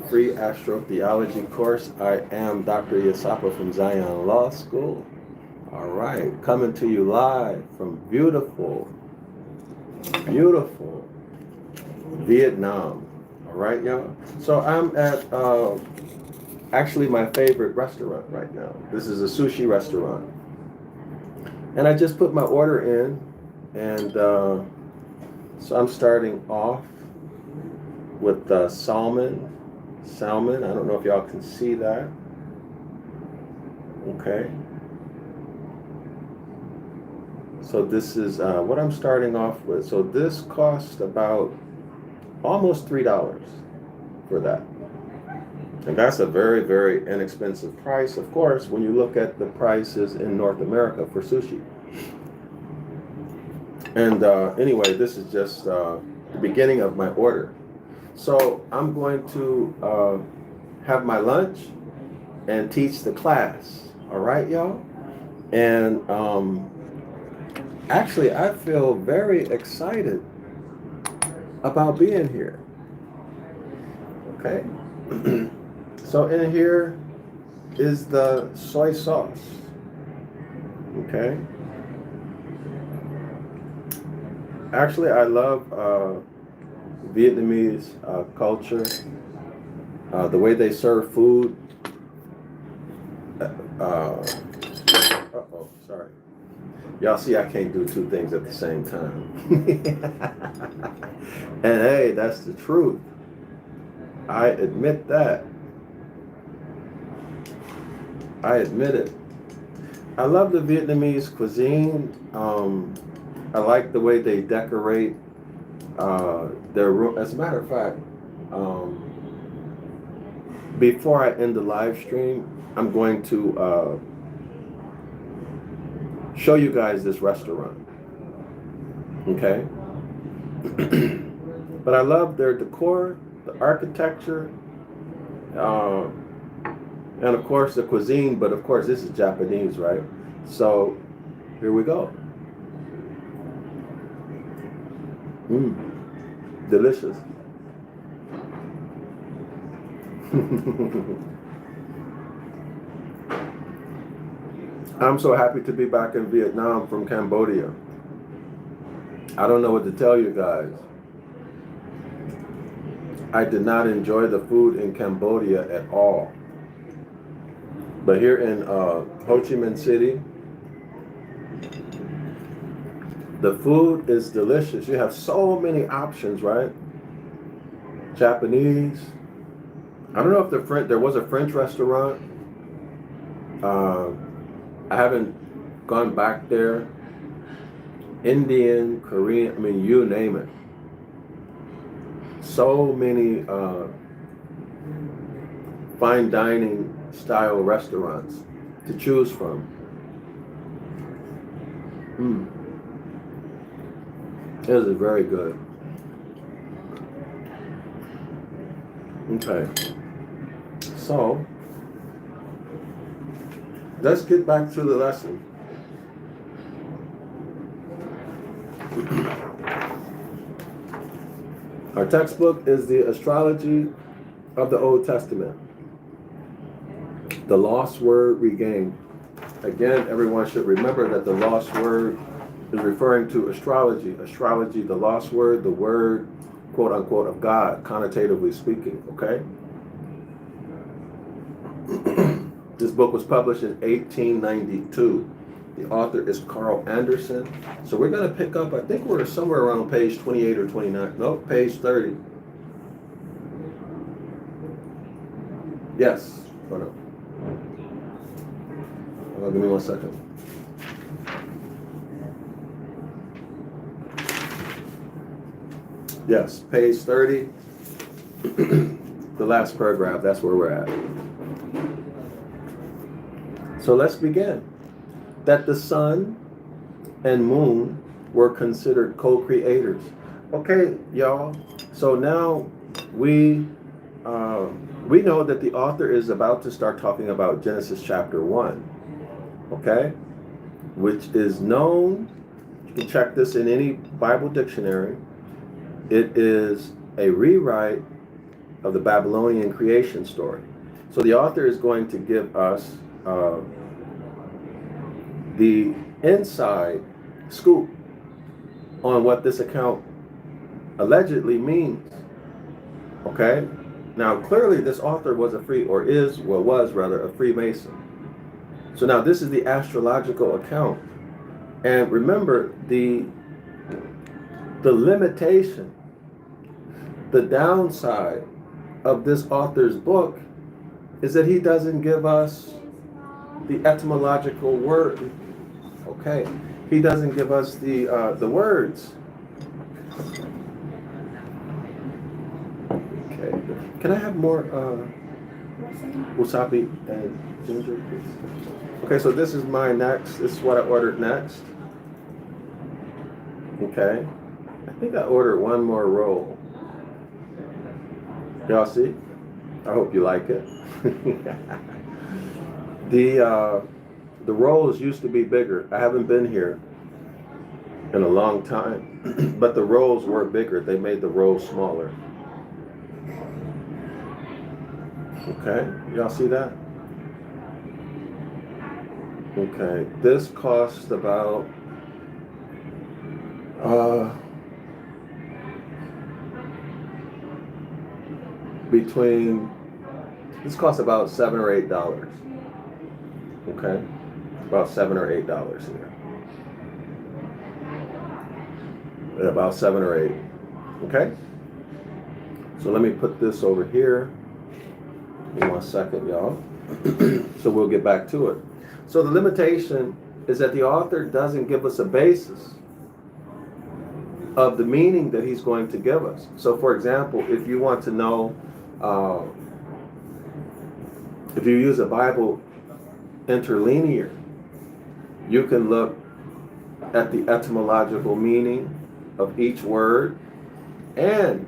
free astrotheology course. I am Dr. Yasapa from Zion Law School. All right, coming to you live from beautiful Vietnam. All right, y'all. So I'm at actually my favorite restaurant right now. This is a sushi restaurant. And I just put my order in, and so I'm starting off with salmon. I don't know if y'all can see that. Okay. So this is what I'm starting off with. So this cost about almost $3 for that. And that's a very, very inexpensive price, of course, when you look at the prices in North America for sushi. And anyway, this is just the beginning of my order. So I'm going to have my lunch and teach the class. All right, y'all? And actually, I feel very excited about being here. Okay? So in here is the soy sauce. Okay? Actually, I love Vietnamese culture, the way they serve food. Uh-oh, sorry. Y'all see I can't do two things at the same time. And hey, that's the truth. I admit that. I admit it. I love the Vietnamese cuisine. I like the way they decorate their room. As a matter of fact, before I end the live stream, I'm going to show you guys this restaurant. Okay? But I love their decor, the architecture, and of course the cuisine, but of course this is Japanese, right? So here we go. Delicious. I'm so happy to be back in Vietnam from Cambodia. I don't know what to tell you guys. I did not enjoy the food in Cambodia at all. But here in Ho Chi Minh City, the food is delicious. You have so many options, right? Japanese. I don't know if there was a French restaurant. I haven't gone back there. Indian, Korean, I mean, you name it. So many fine dining style restaurants to choose from. This is very good. Okay. So, let's get back to the lesson. Our textbook is the Astrology of the Old Testament. The lost word regained. Again, everyone should remember that the lost word is referring to astrology. Astrology, the lost word, the word, quote unquote, of God, connotatively speaking, okay? This book was published in 1892. The author is Carl Anderson. So we're going to pick up, I think we're somewhere around page 28 or 29. No, page 30. Yes. Hold on. Give me 1 second. Yes, page 30. The last paragraph, that's where we're at. So let's begin. That the sun and moon were considered co-creators. Okay, y'all. So now we know that the author is about to start talking about Genesis chapter 1. Okay? Which is known, you can check this in any Bible dictionary. It is a rewrite of the Babylonian creation story. So the author is going to give us the inside scoop on what this account allegedly means. Okay? Now, clearly this author was a was a Freemason. So now this is the astrological account. And remember, the limitation, the downside of this author's book is that he doesn't give us the etymological word. Okay? He doesn't give us the words. Okay. Can I have more wasabi and ginger, please? Okay, so this is my next. This is what I ordered next. Okay. I think I ordered one more roll. Y'all see? I hope you like it. The rolls used to be bigger. I haven't been here in a long time, but the rolls were bigger. They made the rolls smaller. Okay, y'all see that? Okay, this cost about this costs about $7 or $8. Okay, about $7 or $8 here. About 7 or 8. Okay, so let me put this over here. In 1 second, y'all. So we'll get back to it. So the limitation is that the author doesn't give us a basis of the meaning that he's going to give us. So for example, if you want to know, if you use a Bible interlinear, you can look at the etymological meaning of each word and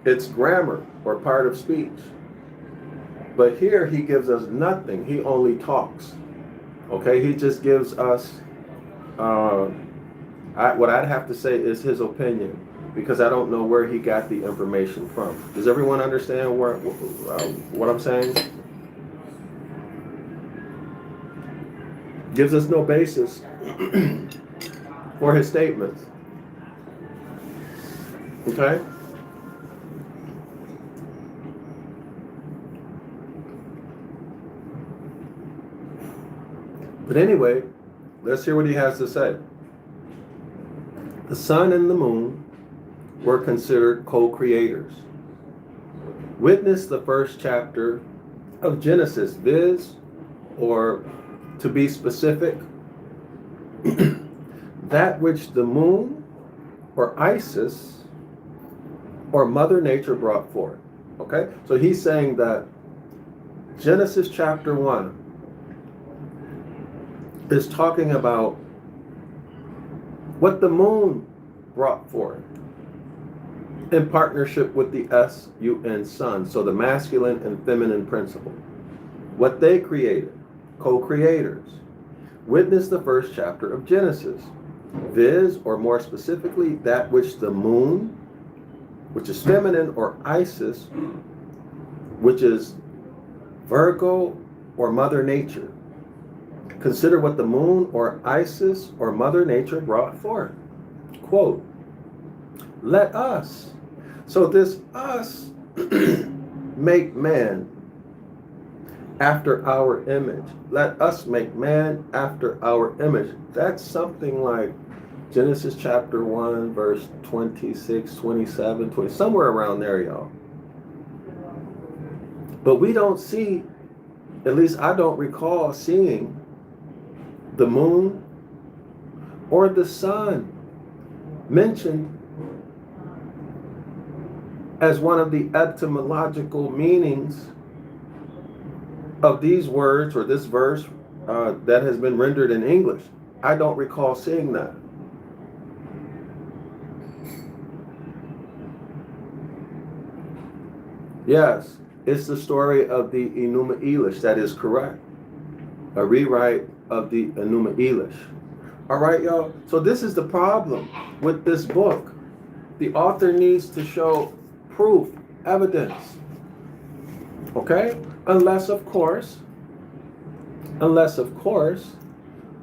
its grammar or part of speech. But here he gives us nothing. He only talks. Okay, he just gives us what I'd have to say is his opinion, because I don't know where he got the information from. Does everyone understand what I'm saying? Gives us no basis for his statements. Okay? But anyway, let's hear what he has to say. The sun and the moon were considered co-creators. Witness the first chapter of Genesis, viz., or to be specific, that which the moon or Isis or Mother Nature brought forth. Okay? So he's saying that Genesis chapter 1 is talking about what the moon brought forth in partnership with the S-U-N, sun. So the masculine and feminine principle. What they created, co-creators. Witness the first chapter of Genesis, viz., or more specifically, that which the moon, which is feminine, or Isis, which is Virgo or Mother Nature. Consider what the moon or Isis or Mother Nature brought forth. Quote, let us. So this us make man after our image. Let us make man after our image. That's something like Genesis chapter 1, verse 26, 27, 20, somewhere around there, y'all. But we don't see, at least I don't recall seeing the moon or the sun mentioned as one of the etymological meanings of these words or this verse that has been rendered in English. I don't recall seeing that. Yes, it's the story of the Enuma Elish. That is correct. A rewrite of the Enuma Elish. All right, y'all. So this is the problem with this book. The author needs to show proof, evidence Okay? Unless, of course,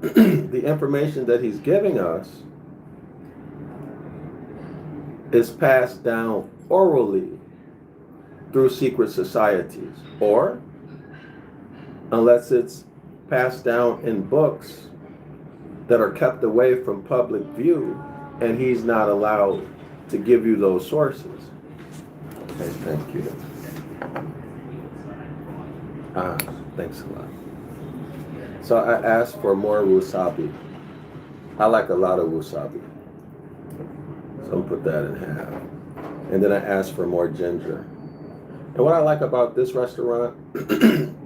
the information that he's giving us is passed down orally through secret societies, or unless it's passed down in books that are kept away from public view and he's not allowed to give you those sources. Okay, thank you. Thanks a lot. So I asked for more wasabi. I like a lot of wasabi. So I'm put that in half. And then I asked for more ginger. And what I like about this restaurant,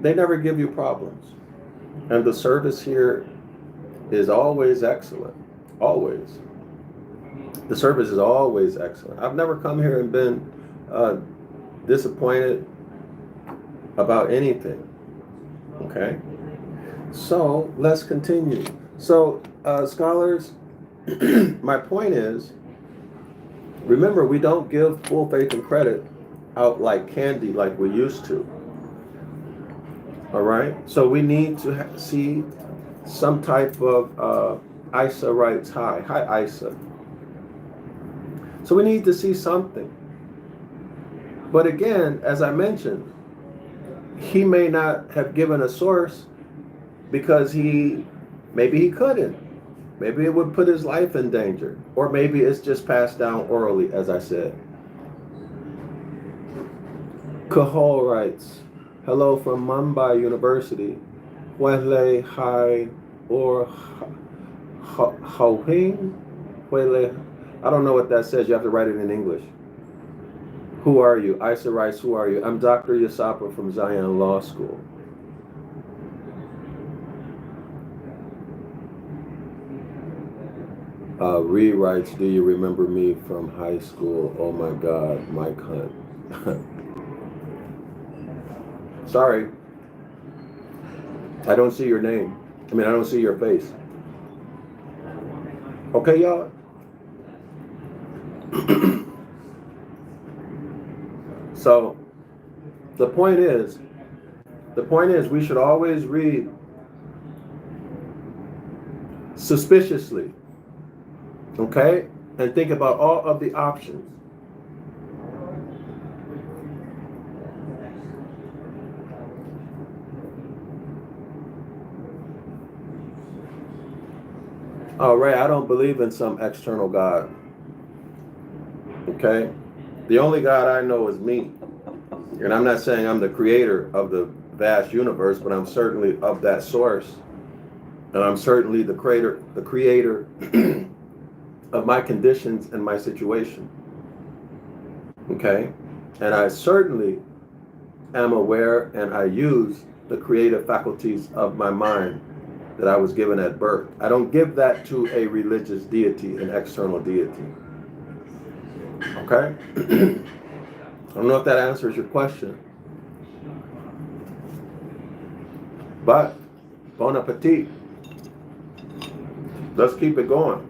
they never give you problems. And the service here is always excellent. Always. The service is always excellent. I've never come here and been disappointed about anything. Okay? So let's continue. So scholars, my point is, remember, we don't give full faith and credit out like candy like we used to. All right? So we need to see some type of Isa writes hi. Hi, Isa. So we need to see something. But again, as I mentioned, he may not have given a source because maybe he couldn't. Maybe it would put his life in danger. Or maybe it's just passed down orally, as I said. Kahol writes, hello from Mumbai University. Huele hai or hauhing? Huele. I don't know what that says. You have to write it in English. Who are you? Isa writes, who are you? I'm Dr. Yasapa from Zion Law School. Ree writes, do you remember me from high school? Oh my God, Mike Hunt. Sorry. I don't see your name. I don't see your face. Okay, y'all? So, the point is we should always read suspiciously, okay? And think about all of the options. Oh, Ray, I don't believe in some external God. Okay? The only God I know is me. And I'm not saying I'm the creator of the vast universe, but I'm certainly of that source. And I'm certainly the creator of my conditions and my situation. Okay? And I certainly am aware and I use the creative faculties of my mind that I was given at birth. I don't give that to a religious deity, an external deity. Okay? I don't know if that answers your question. But, bon appetit. Let's keep it going.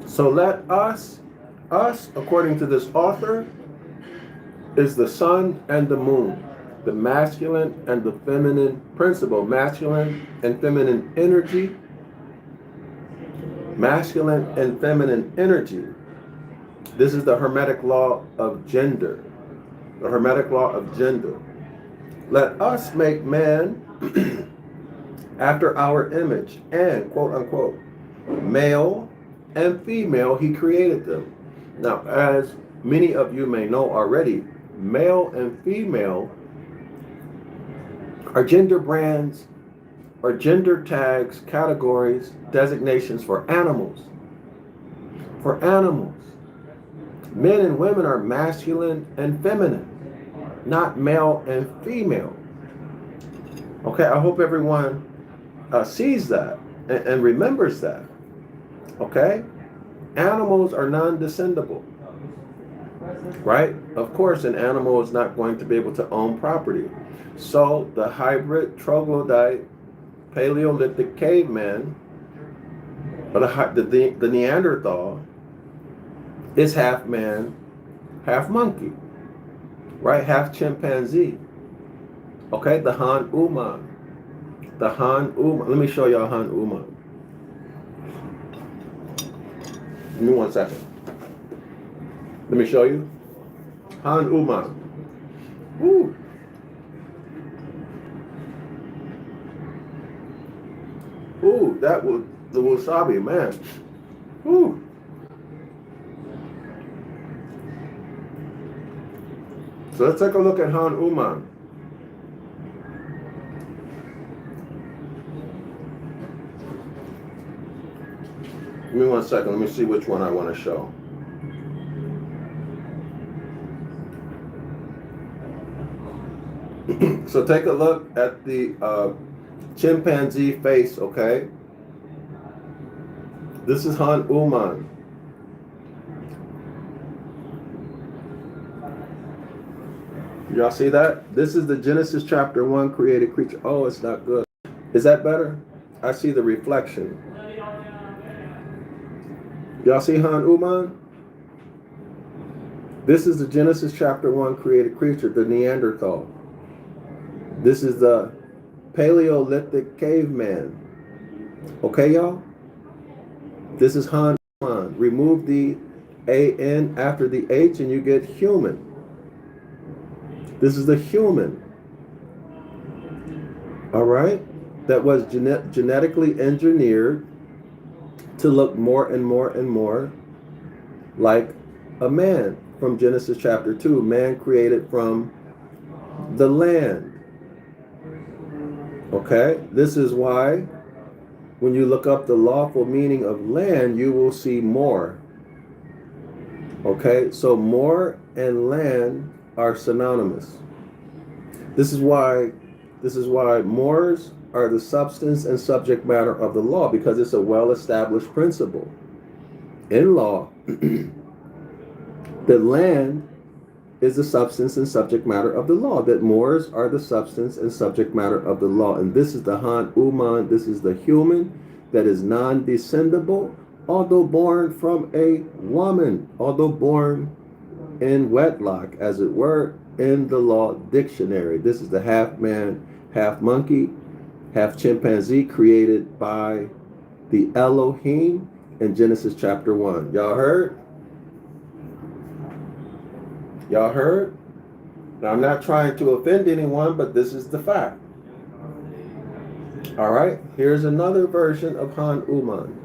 So let us, according to this author, is the sun and the moon, the masculine and the feminine principle, masculine and feminine energy, masculine and feminine energy. This is the Hermetic Law of gender, the Hermetic Law of gender. Let us make man after our image and, quote unquote, male and female, he created them. Now, as many of you may know already, male and female are gender brands, or gender tags, categories, designations for animals. For animals. Men and women are masculine and feminine, not male and female. Okay, I hope everyone sees that and remembers that. Okay? Animals are non-descendable. Right? Of course, an animal is not going to be able to own property. So the hybrid, troglodyte, Paleolithic caveman But the Neanderthal is half man, half monkey, right? Half chimpanzee. Okay, the Han Uman. The Han Uman. Let me show y'all Han Uman. Give me 1 second. Let me show you. Han Uman. Woo. Ooh, that was the wasabi, man. Ooh. So let's take a look at Han Uman. Give me 1 second. Let me see which one I want to show. So take a look at the chimpanzee face, okay? This is Han Uman. Y'all see that? This is the Genesis chapter 1 created creature. Oh, it's not good. Is that better? I see the reflection. Y'all see Han Uman? This is the Genesis chapter 1 created creature, the Neanderthal. This is the Paleolithic caveman. Okay, y'all? This is Han Uman. Remove the A-N after the H and you get human. This is the human. All right? That was genetically engineered to look more and more and more like a man from Genesis chapter 2. Man created from the land. Okay? This is why when you look up the lawful meaning of land, you will see more. Okay? So more and land are synonymous. This is why mores are the substance and subject matter of the law, because it's a well-established principle in law that land is the substance and subject matter of the law, that mores are the substance and subject matter of the law. And this is the Han Uman, this is the human that is non-descendable, although born from a woman, although born in wedlock, as it were, in the law dictionary. This is the half man, half monkey, half chimpanzee created by the Elohim in Genesis chapter 1. Y'all heard? Y'all heard? Now, I'm not trying to offend anyone, but this is the fact. All right, here's another version of Han Uman.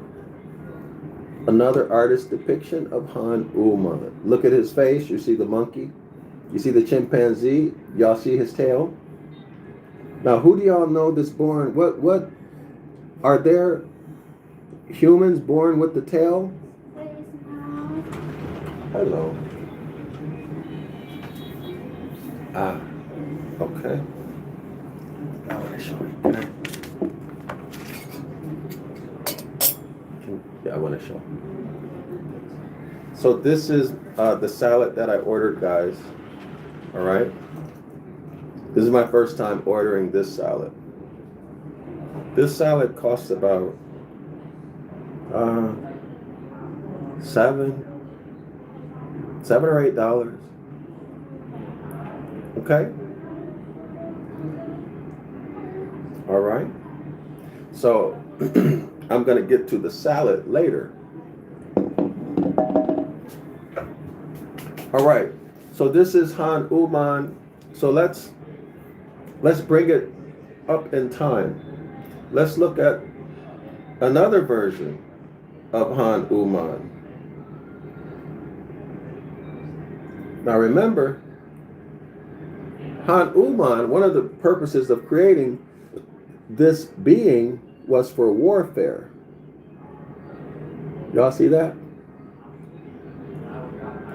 Another artist depiction of Han Uman. Look at his face. You see the monkey. You see the chimpanzee. Y'all see his tail. Now, who do y'all know that's born? What are there humans born with the tail? Hello. Ah, okay. I want to show you. Yeah, I want to show. So this is the salad that I ordered, guys. All right. This is my first time ordering this salad. This salad costs about $7 or $8. Okay. All right. So I'm going to get to the salad later. All right. So this is Han Uman. So let's bring it up in time. Let's look at another version of Han Uman. Now remember, Han Uman, one of the purposes of creating this being was for warfare. Y'all see that?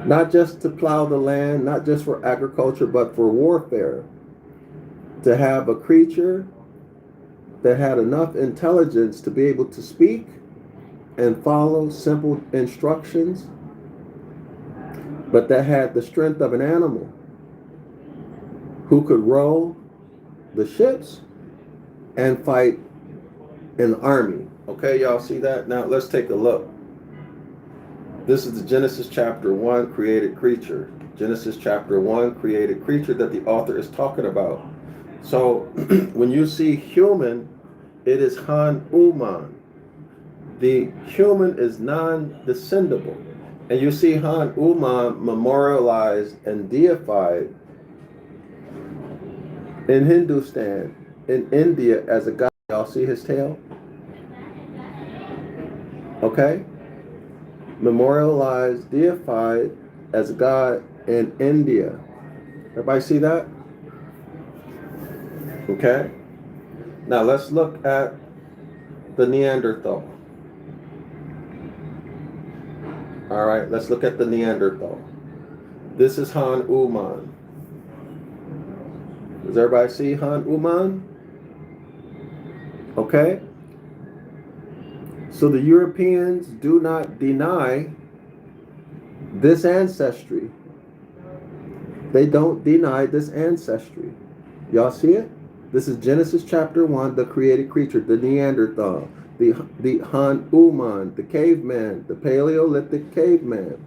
Not just to plow the land, not just for agriculture, but for warfare. To have a creature that had enough intelligence to be able to speak and follow simple instructions, but that had the strength of an animal, who could row the ships and fight in the army. Okay, y'all see that? Now let's take a look. This is the Genesis chapter 1, created creature. Genesis chapter 1, created creature that the author is talking about. So when you see human, it is Han Uman. The human is non-descendable. And you see Han Uman memorialized and deified in Hindustan, in India, as a god. Y'all see his tail? Okay? Memorialized, deified as a god in India. Everybody see that? Okay? Now let's look at the Neanderthal. All right, let's look at the Neanderthal. This is Han Uman. Does everybody see Han Uman? Okay? So the Europeans do not deny this ancestry. They don't deny this ancestry. Y'all see it? This is Genesis chapter 1, the created creature, the Neanderthal, the Han Uman, the caveman, the Paleolithic caveman,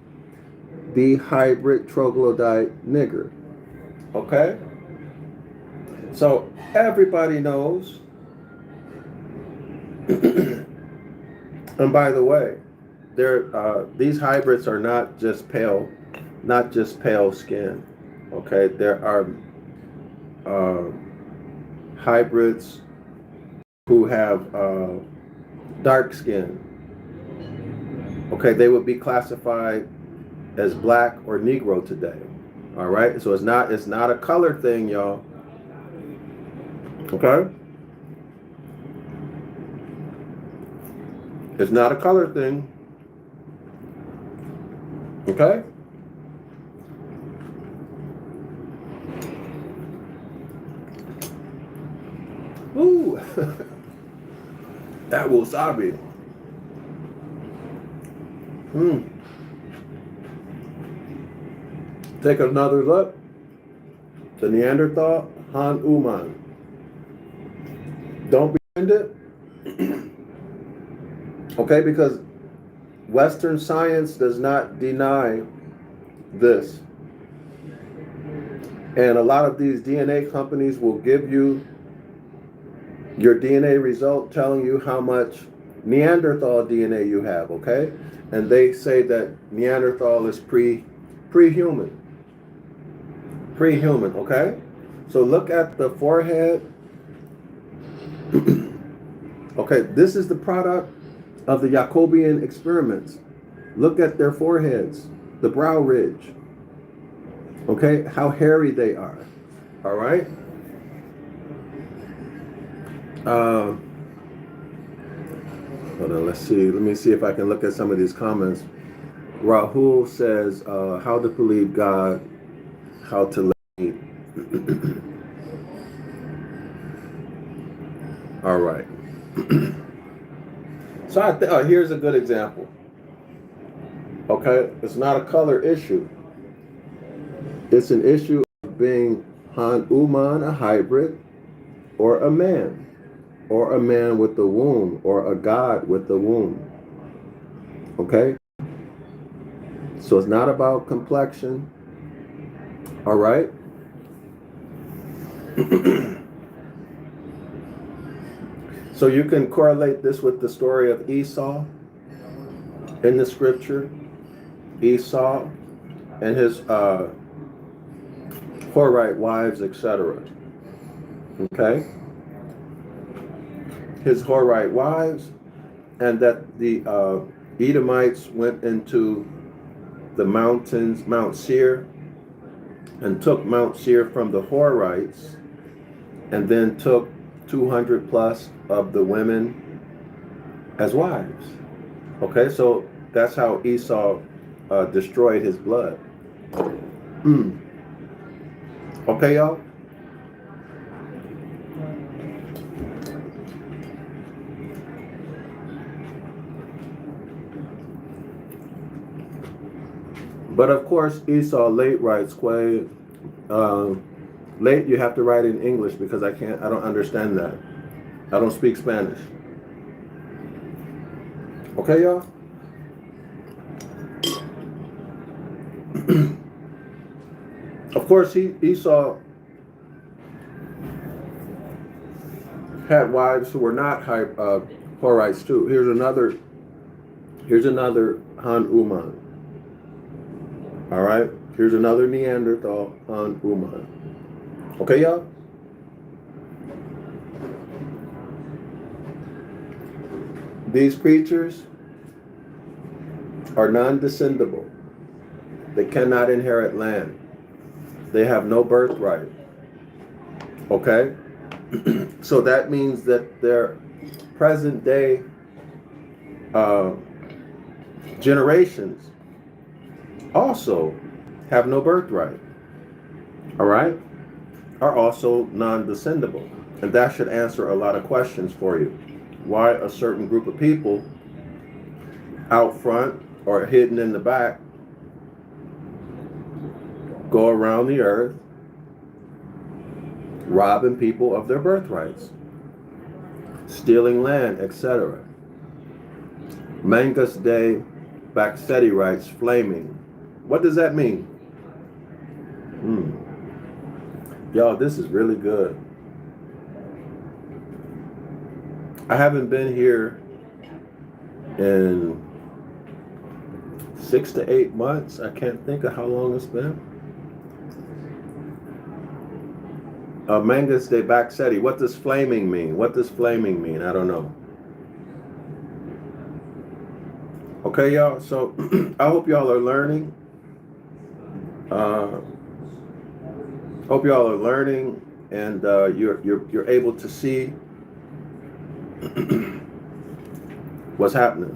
the hybrid troglodyte nigger. Okay? So everybody knows. And by the way, these hybrids are not just pale skin. Okay, there are hybrids who have dark skin. Okay, they would be classified as black or Negro today. All right, so it's not a color thing, y'all. Okay, it's not a color thing. Okay. Ooh, that wasabi. Take another look. The Neanderthal, Han Uman. Don't be offended. Okay, because Western science does not deny this. And a lot of these DNA companies will give you your DNA result telling you how much Neanderthal DNA you have, okay? And they say that Neanderthal is pre-human. Pre-human, okay? So look at the forehead. Okay, this is the product of the Jacobian experiments. Look at their foreheads, the brow ridge. Okay, how hairy they are. All right? Hold on, let's see. Let me see if I can look at some of these comments. Rahul says, how to believe God, how to lead. All right. So here's a good example. Okay, it's not a color issue. It's an issue of being Han Uman, a hybrid, or a man with the womb, or a god with the womb. Okay? So it's not about complexion. All right? So you can correlate this with the story of Esau in the scripture. Esau and his Horite wives, etc. Okay? His Horite wives, and that the Edomites went into the mountains, Mount Seir, and took Mount Seir from the Horites, and then took 200 plus of the women as wives. Okay, so that's how Esau destroyed his blood. Okay, y'all? But of course, Esau late writes, late you have to write in English because I don't understand that. I don't speak Spanish. Okay, y'all? Of course, Esau had wives who were not Horites too. Here's another Han Uman. All right? Here's another Neanderthal Han Uman. Okay, y'all? These creatures are non-descendable. They cannot inherit land. They have no birthright. Okay? So that means that their present day generations also have no birthright. All right? Are also non-descendable. And that should answer a lot of questions for you. Why a certain group of people out front or hidden in the back go around the earth robbing people of their birthrights, stealing land, etc. Mangus de Baxetti writes, flaming. What does that mean? Y'all, this is really good. I haven't been here in 6 to 8 months. I can't think of how long it's been. Mangus de Baxetti. What does flaming mean? What does flaming mean? I don't know. Okay, y'all. So I hope y'all are learning. Hope y'all are learning, and you're able to see what's happening.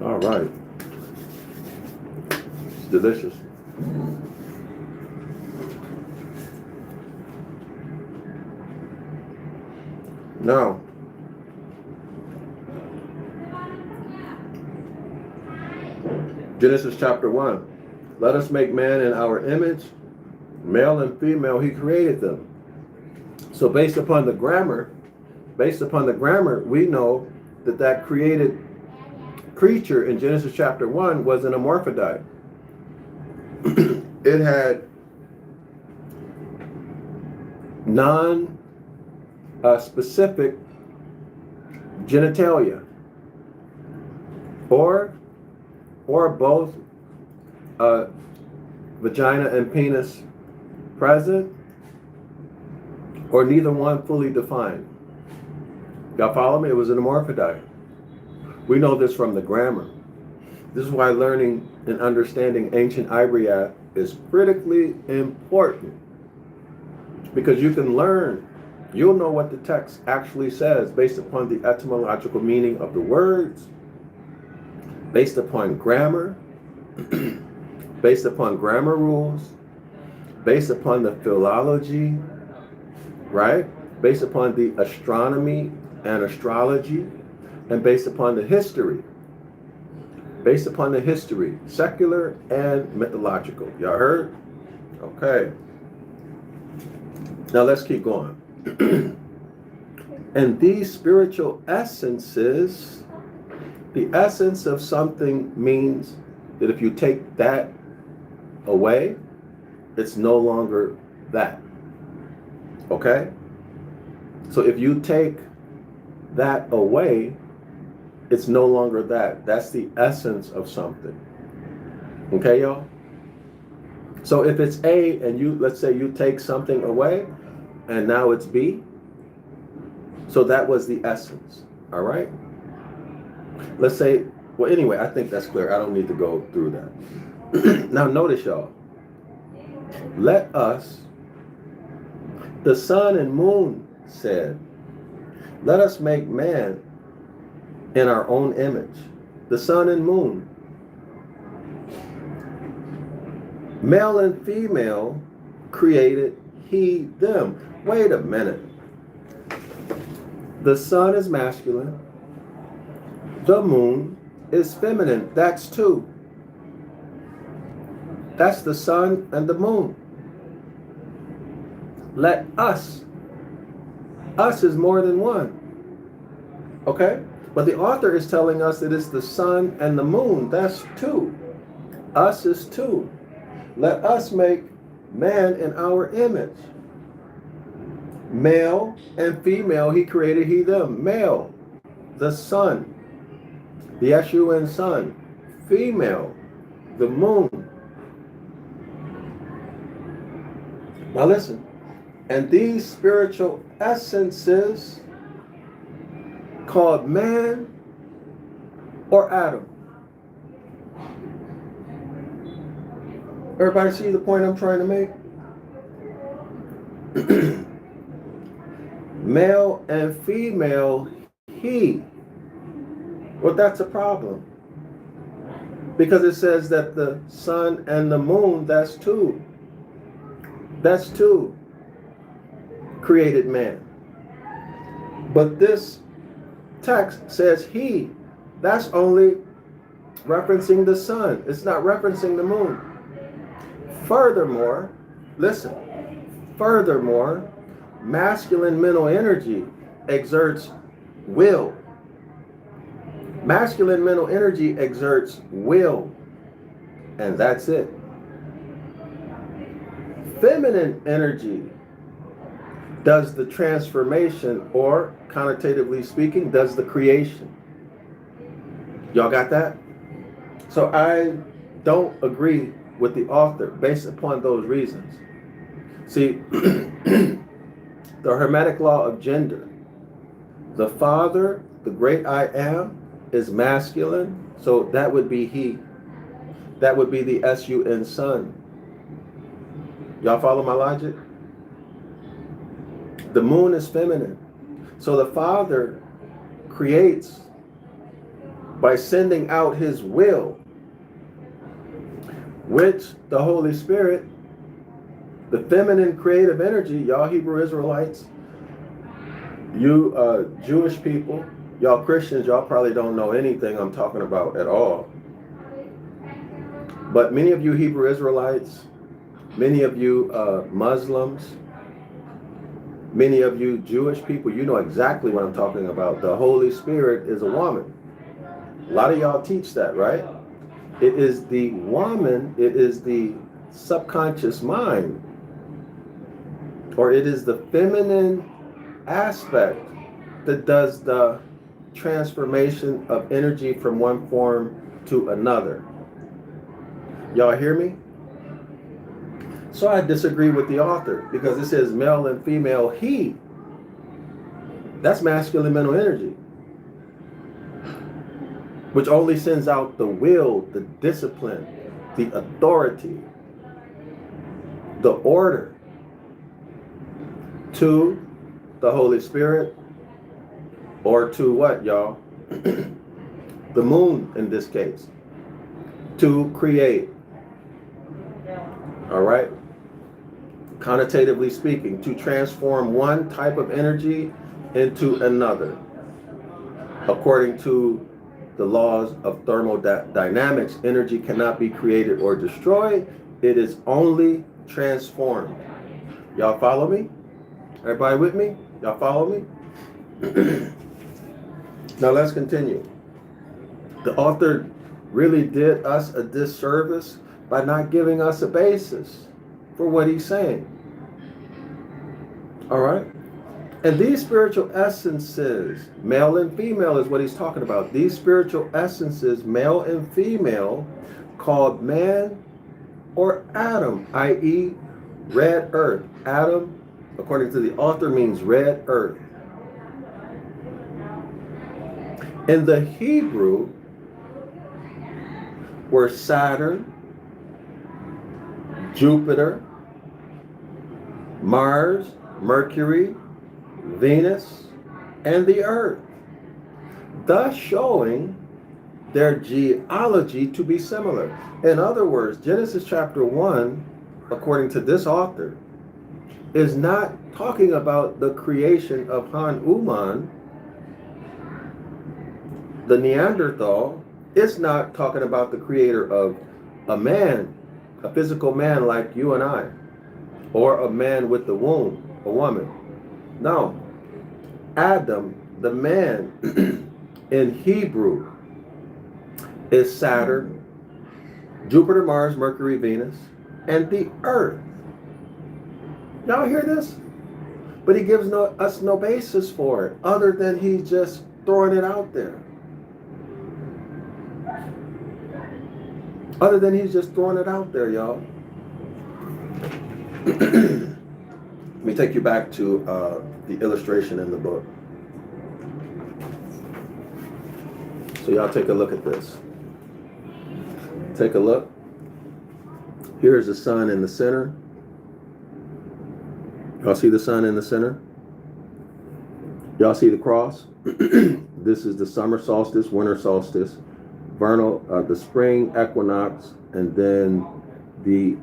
All right. It's delicious. Now, Genesis chapter 1. Let us make man in our image, male and female, he created them. So based upon the grammar, we know that created creature in Genesis chapter 1 was an hermaphrodite. It had non-specific genitalia, or both vagina and penis present, or neither one fully defined. Y'all follow me? It was an hermaphrodite. We know this from the grammar. This is why learning and understanding ancient Ibaryath is critically important. Because you can learn, you'll know what the text actually says based upon the etymological meaning of the words, based upon grammar, based upon grammar rules, based upon the philology, right? Based upon the astronomy and astrology, and based upon the history. Based upon the history, secular and mythological. Y'all heard? Okay. Now let's keep going. And these spiritual essences, the essence of something means that if you take that away, it's no longer that. Okay? So if you take that away, it's no longer that. That's the essence of something. Okay, y'all? So if it's A and let's say you take something away and now it's B, so that was the essence. All right? Let's say, well, anyway, I think that's clear. I don't need to go through that. Now notice, y'all. Let us, the sun and moon said, let us make man in our own image. The sun and moon. Male and female created he, them. Wait a minute. The sun is masculine. The moon is feminine. That's two. That's the sun and the moon. Let us. Us is more than one. Okay? But the author is telling us that it's the sun and the moon. That's two. Us is two. Let us make man in our image. Male and female, he created he them. Male, the sun, the S-U-N sun. Female, the moon. Now listen, and these spiritual essences called man or Adam. Everybody see the point I'm trying to make? Male and female, he. Well, that's a problem. Because it says that the sun and the moon, that's two. That's two created man. But this text says he. That's only referencing the sun. It's not referencing the moon. Furthermore, listen, furthermore, masculine mental energy exerts will. Masculine mental energy exerts will, and that's it. Feminine energy does the transformation, or connotatively speaking, does the creation. Y'all got that? So I don't agree with the author based upon those reasons. See, the Hermetic Law of gender, the father, the great I am, is masculine, so that would be he. That would be the S-U-N sun. Y'all follow my logic? The moon is feminine. So the Father creates by sending out his will, which the Holy Spirit, the feminine creative energy, y'all Hebrew Israelites, you Jewish people, y'all Christians, y'all probably don't know anything I'm talking about at all. But many of you Hebrew Israelites, many of you Muslims, many of you Jewish people, you know exactly what I'm talking about. The Holy Spirit is a woman. A lot of y'all teach that, right? It is the woman, it is the subconscious mind, or it is the feminine aspect that does the transformation of energy from one form to another. Y'all hear me? So I disagree with the author because it says male and female he. That's masculine mental energy, which only sends out the will, the discipline, the authority, the order to the Holy Spirit, or to what, y'all? The moon in this case, to create. All right? Connotatively speaking, to transform one type of energy into another, according to the laws of thermodynamics. Energy cannot be created or destroyed. It is only transformed. Y'all follow me? Everybody with me? Y'all follow me? Now let's continue. The author really did us a disservice by not giving us a basis for what he's saying. All right? And these spiritual essences, male and female is what he's talking about. These spiritual essences, male and female, called man or Adam, i.e. red earth. Adam, according to the author, means red earth. In the Hebrew were Saturn, Jupiter, Mars, Mercury, Venus, and the Earth, thus showing their geology to be similar. In other words, Genesis chapter 1, according to this author, is not talking about the creation of Han Uman, the Neanderthal. It's not talking about the creator of a physical man like you and I, or a man with the womb. a woman. Now, Adam, the man, in Hebrew is Saturn, Jupiter, Mars, Mercury, Venus, and the Earth. Y'all hear this? But he gives us no basis for it, other than he's just throwing it out there. Other than he's just throwing it out there, y'all. Let me take you back to the illustration in the book. So y'all take a look at this. Take a look. Here's the sun in the center. Y'all see the sun in the center? Y'all see the cross? This is the summer solstice, winter solstice, vernal, the spring equinox, and then the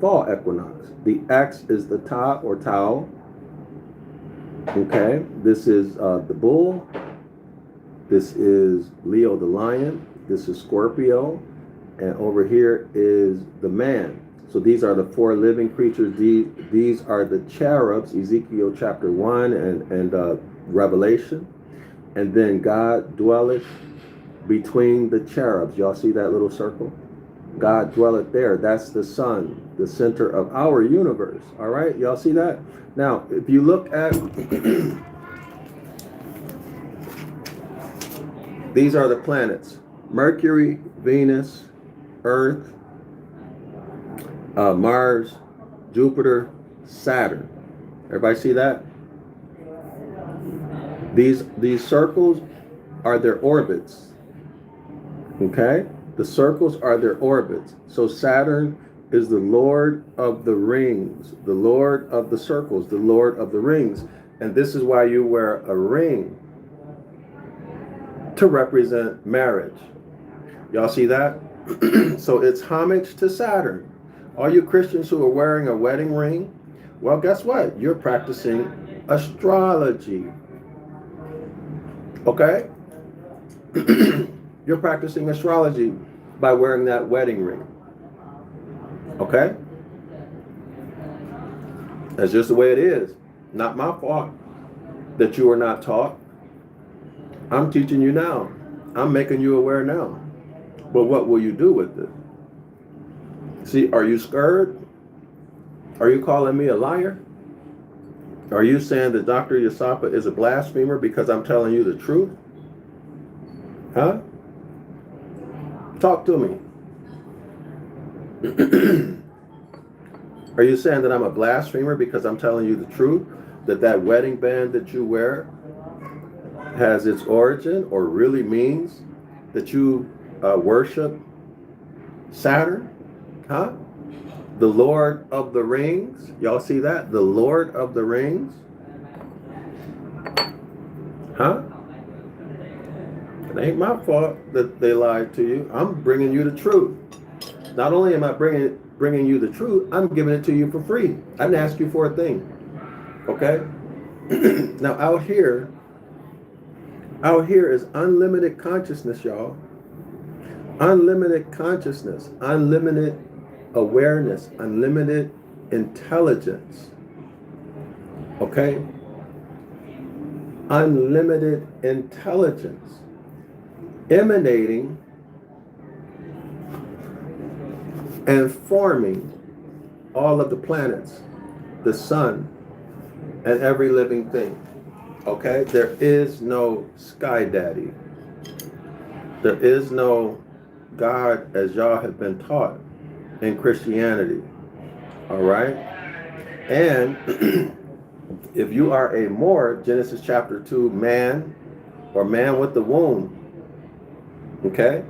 fall equinox. The X is the Ta or Tau. Okay, this is the bull. This is Leo the lion. This is Scorpio. And over here is the man. So these are the four living creatures. These are the cherubs, Ezekiel chapter 1 and Revelation. And then God dwelleth between the cherubs. Y'all see that little circle? God dwelleth there. That's the sun, the center of our universe. All right, y'all see that? Now, if you look at these are the planets: Mercury, Venus, Earth, Mars, Jupiter, Saturn. Everybody see that? These circles are their orbits. Okay? The circles are their orbits. So Saturn is the Lord of the rings, the Lord of the circles, the Lord of the rings. And this is why you wear a ring, to represent marriage. Y'all see that? So it's homage to Saturn. All you Christians who are wearing a wedding ring, well, guess what? You're practicing astrology. Okay? You're practicing astrology by wearing that wedding ring. Okay? That's just the way it is. Not my fault that you are not taught. I'm teaching you now. I'm making you aware now. But what will you do with it? See, are you scared? Are you calling me a liar? Are you saying that Dr. Yasapa is a blasphemer because I'm telling you the truth? Huh? Talk to me. Are you saying that I'm a blasphemer because I'm telling you the truth? That wedding band that you wear has its origin, or really means that you worship Saturn? Huh? The Lord of the Rings. Y'all see that? The Lord of the Rings. Huh? It ain't my fault that they lied to you. I'm bringing you the truth. Not only am I bringing you the truth, I'm giving it to you for free. I didn't ask you for a thing. Okay? Now out here is unlimited consciousness, y'all. Unlimited consciousness, unlimited awareness, unlimited intelligence. Okay? Unlimited intelligence emanating and forming all of the planets, the sun, and every living thing. Okay? There is no sky daddy. There is no God as y'all have been taught in Christianity. All right? And if you are a Moor, Genesis chapter 2, man, or man with the womb, okay,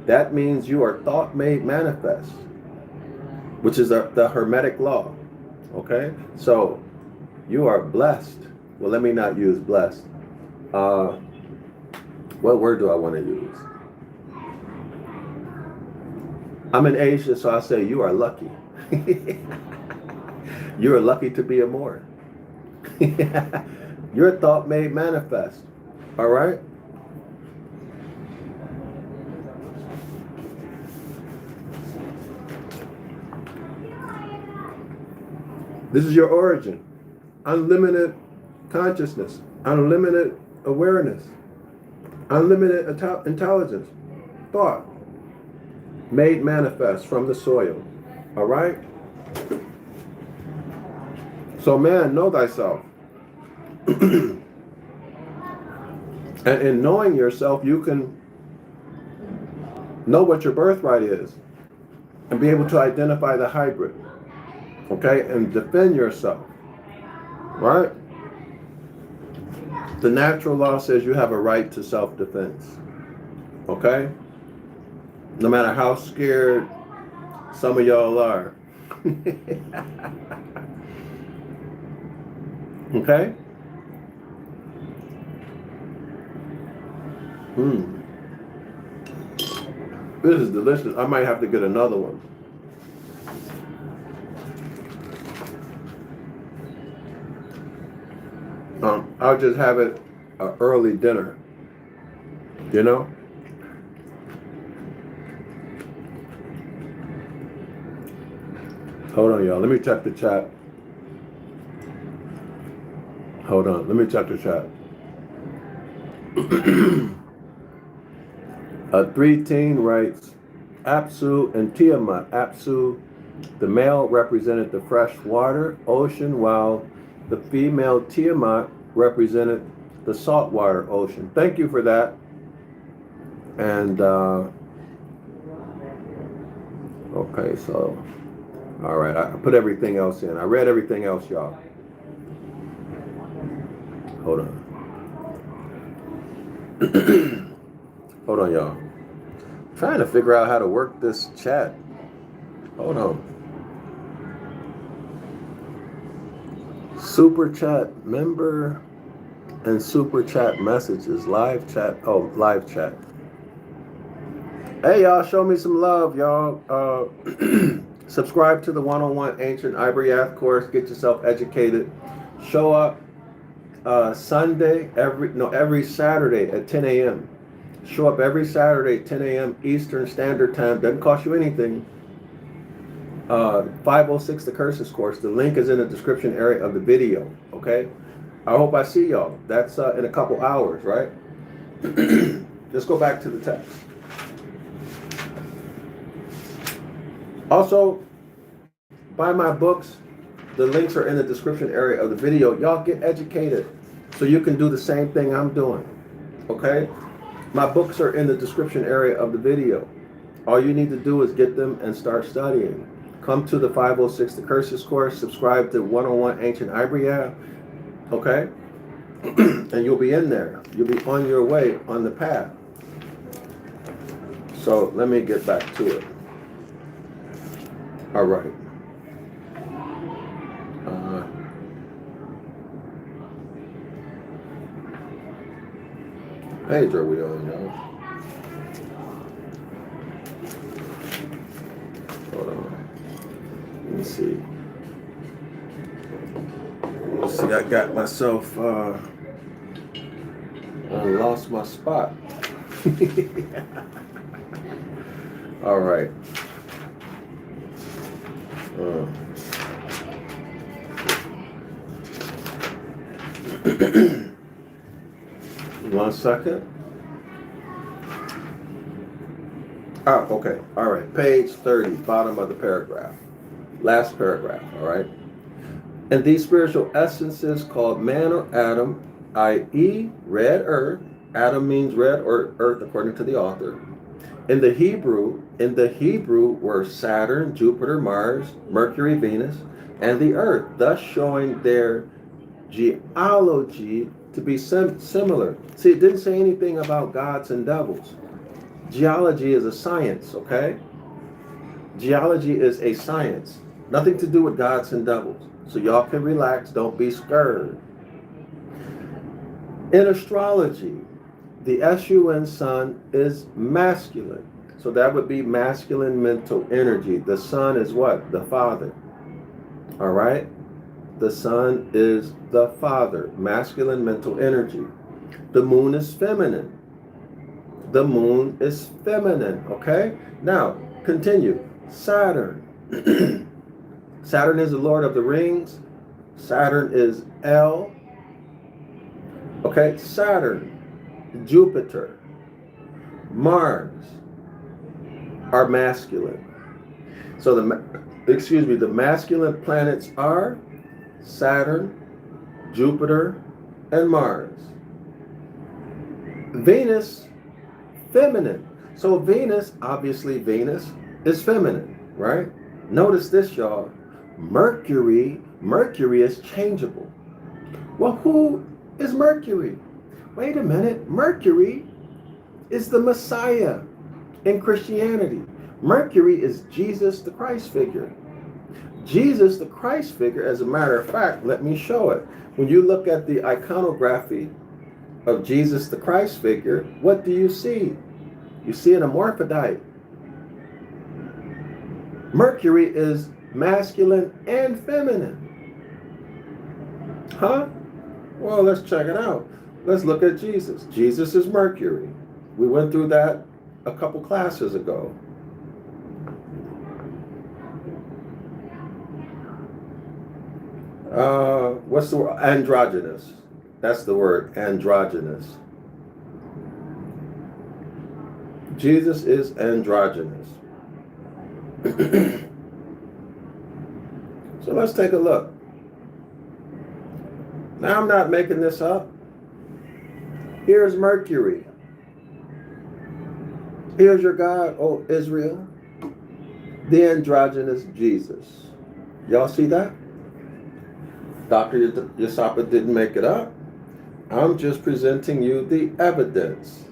that means you are thought made manifest, which is the Hermetic Law. Okay? So you are blessed. Well, let me not use blessed. What word do I want to use? I'm in Asia, so I say you are lucky. You are lucky to be a Moor. Your thought made manifest. All right? This is your origin. Unlimited consciousness, unlimited awareness, unlimited intelligence, thought, made manifest from the soil. All right? So man, know thyself. And in knowing yourself, you can know what your birthright is and be able to identify the hybrid. Okay? And defend yourself. Right? The natural law says you have a right to self-defense. Okay? No matter how scared some of y'all are. Okay? This is delicious. I might have to get another one. I'll just have it an early dinner. You know? Hold on, y'all. Let me check the chat. Hold on. Let me check the chat. 3 writes, Apsu and Tiamat. Apsu, the male, represented the fresh water, ocean, while the female Tiamat represented the saltwater ocean. Thank you for that. And, okay, so, all right, I put everything else in. I read everything else, y'all. Hold on. Hold on, y'all. I'm trying to figure out how to work this chat. Hold on. Super chat member and super chat messages. Live chat. Oh, live chat. Hey, y'all, show me some love, y'all. Subscribe to the 101 Ancient Ibaryath course. Get yourself educated. Show up every Saturday at 10 a.m. Show up every Saturday at 10 a.m. Eastern Standard Time. Doesn't cost you anything. 506 The Curses course. The link is in the description area of the video. Okay? I hope I see y'all. That's in a couple hours, right? Let's go back to the text. Also, buy my books. The links are in the description area of the video. Y'all get educated so you can do the same thing I'm doing. Okay? My books are in the description area of the video. All you need to do is get them and start studying. Come to the 506 The Curses course. Subscribe to 101 Ancient Ibaryath. Okay? And you'll be in there. You'll be on your way on the path. So let me get back to it. All right. Page are we on, y'all? Hold on. Let me see. Let's see, I got myself, I lost my spot. All right. 1 second. Oh, okay. All right. Page 30, bottom of the paragraph. Last paragraph, all right? And these spiritual essences called man or Adam, i.e. red earth. Adam means red or earth according to the author. In the Hebrew were Saturn, Jupiter, Mars, Mercury, Venus, and the earth, thus showing their geology to be similar. See, it didn't say anything about gods and devils. Geology is a science, okay? Geology is a science. Nothing to do with gods and devils. So y'all can relax, don't be scared. In astrology, the SUN sun is masculine. So that would be masculine mental energy. The sun is what? The father. All right? The sun is the father. Masculine mental energy. The moon is feminine. The moon is feminine. Okay? Now, continue. Saturn. Saturn is the Lord of the rings. Saturn is L. Okay, Saturn, Jupiter, Mars are masculine. So the masculine planets are Saturn, Jupiter, and Mars. Venus, feminine. So Venus, obviously Venus is feminine, right? Notice this, y'all. Mercury is changeable. Well, who is Mercury? Wait a minute. Mercury is the Messiah in Christianity. Mercury is Jesus the Christ figure. Jesus the Christ figure, as a matter of fact, let me show it. When you look at the iconography of Jesus the Christ figure, what do you see? You see an hermaphrodite. Mercury is masculine and feminine. Huh? Well, let's check it out. Let's look at Jesus. Jesus is Mercury. We went through that a couple classes ago. What's the word? Androgynous. That's the word, androgynous. Jesus is androgynous. So let's take a look. Now I'm not making this up. Here's Mercury. Here's your God, O Israel, the androgynous Jesus. Y'all see that? Dr. Yasapa didn't make it up. I'm just presenting you the evidence.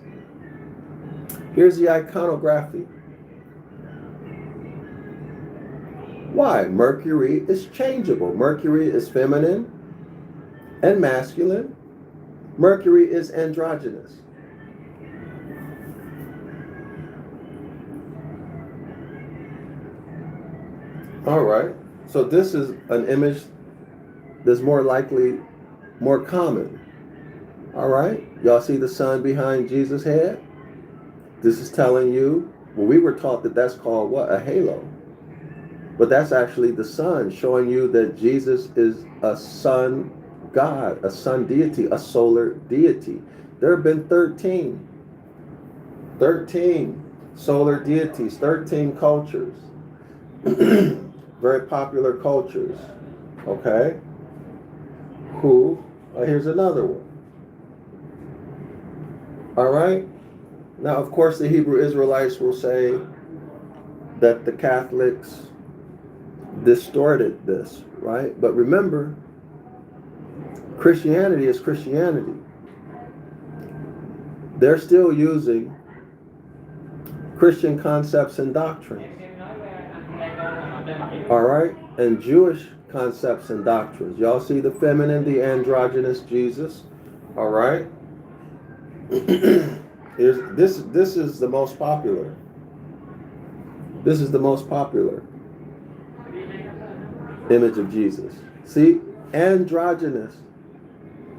Here's the iconography. Why? Mercury is changeable. Mercury is feminine and masculine. Mercury is androgynous. All right. So this is an image that's more likely, more common. All right. Y'all see the sun behind Jesus' head? This is telling you, well, we were taught that that's called what? A halo. But that's actually the sun, showing you that Jesus is a sun God, a sun deity, a solar deity. There have been 13 solar deities, 13 cultures, very popular cultures, okay? Here's another one. All right? Now, of course, the Hebrew Israelites will say that the Catholics distorted this, right? But remember, Christianity is Christianity. They're still using Christian concepts and doctrines. All right? And Jewish concepts and doctrines. Y'all see the feminine, the androgynous Jesus. All right? This is the most popular. This is the most popular image of Jesus. See? Androgynous.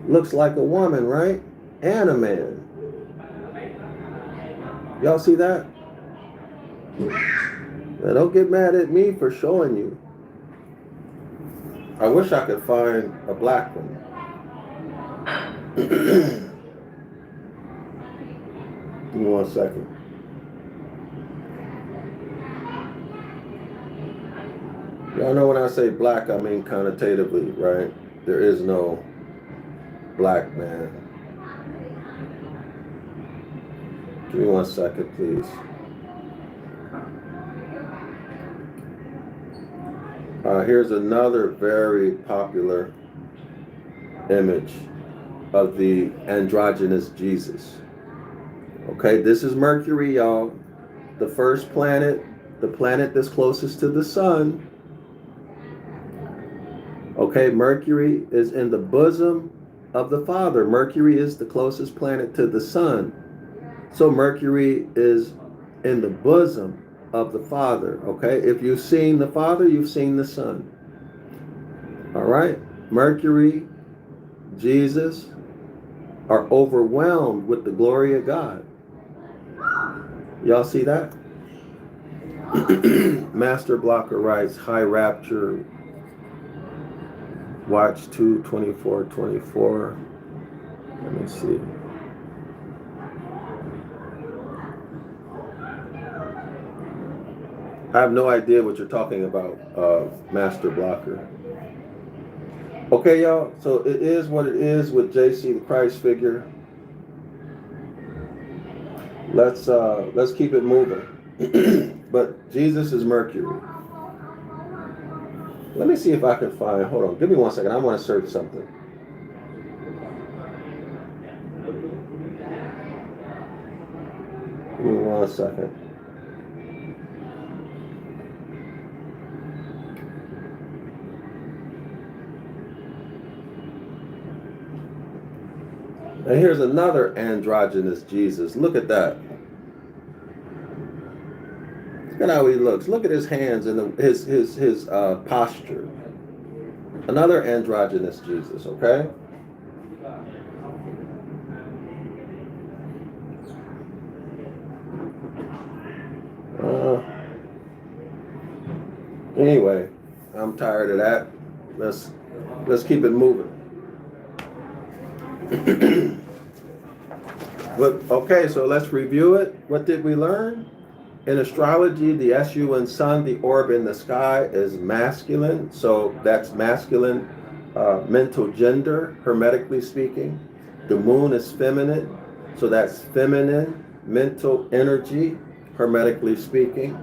Looks like a woman, right? And a man. Y'all see that? Now don't get mad at me for showing you. I wish I could find a black one. Give me 1 second. Y'all know when I say black, I mean connotatively, right? There is no black man. Give me 1 second, please. Here's another very popular image of the androgynous Jesus. Okay, this is Mercury, y'all. The first planet, the planet that's closest to the sun. Okay, Mercury is in the bosom of the Father. Mercury is the closest planet to the sun. So Mercury is in the bosom of the Father. Okay, if you've seen the Father, you've seen the Son. All right, Mercury, Jesus are overwhelmed with the glory of God. Y'all see that? Master Blocker writes, high rapture Watch 2:24:24. Let me see. I have no idea what you're talking about, Master Blocker. Okay, y'all. So it is what it is with JC, the Christ figure. Let's keep it moving. But Jesus is Mercury. Let me see if I can find. Hold on. Give me 1 second. I want to search something. Give me 1 second. And here's another androgynous Jesus. Look at that. Look at how he looks. Look at his hands and his posture. Another androgynous Jesus, okay? Anyway, I'm tired of that. Let's keep it moving. But okay, so let's review it. What did we learn? In astrology, the SUN sun, the orb in the sky, is masculine. So that's masculine mental gender, hermetically speaking. The moon is feminine. So that's feminine mental energy, hermetically speaking.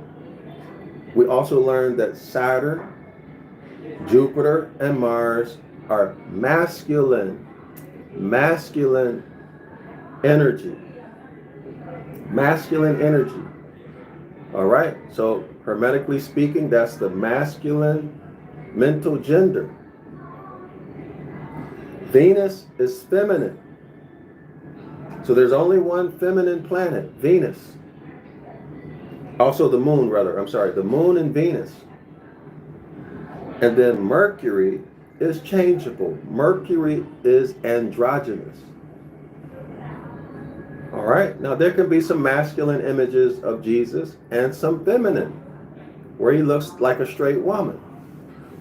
We also learned that Saturn, Jupiter, and Mars are masculine energy. Masculine energy. All right, so hermetically speaking, that's the masculine mental gender. Venus is feminine. So there's only one feminine planet, Venus. Also the moon, the moon and Venus. And then Mercury is changeable. Mercury is androgynous. All right, now there can be some masculine images of Jesus and some feminine, where he looks like a straight woman.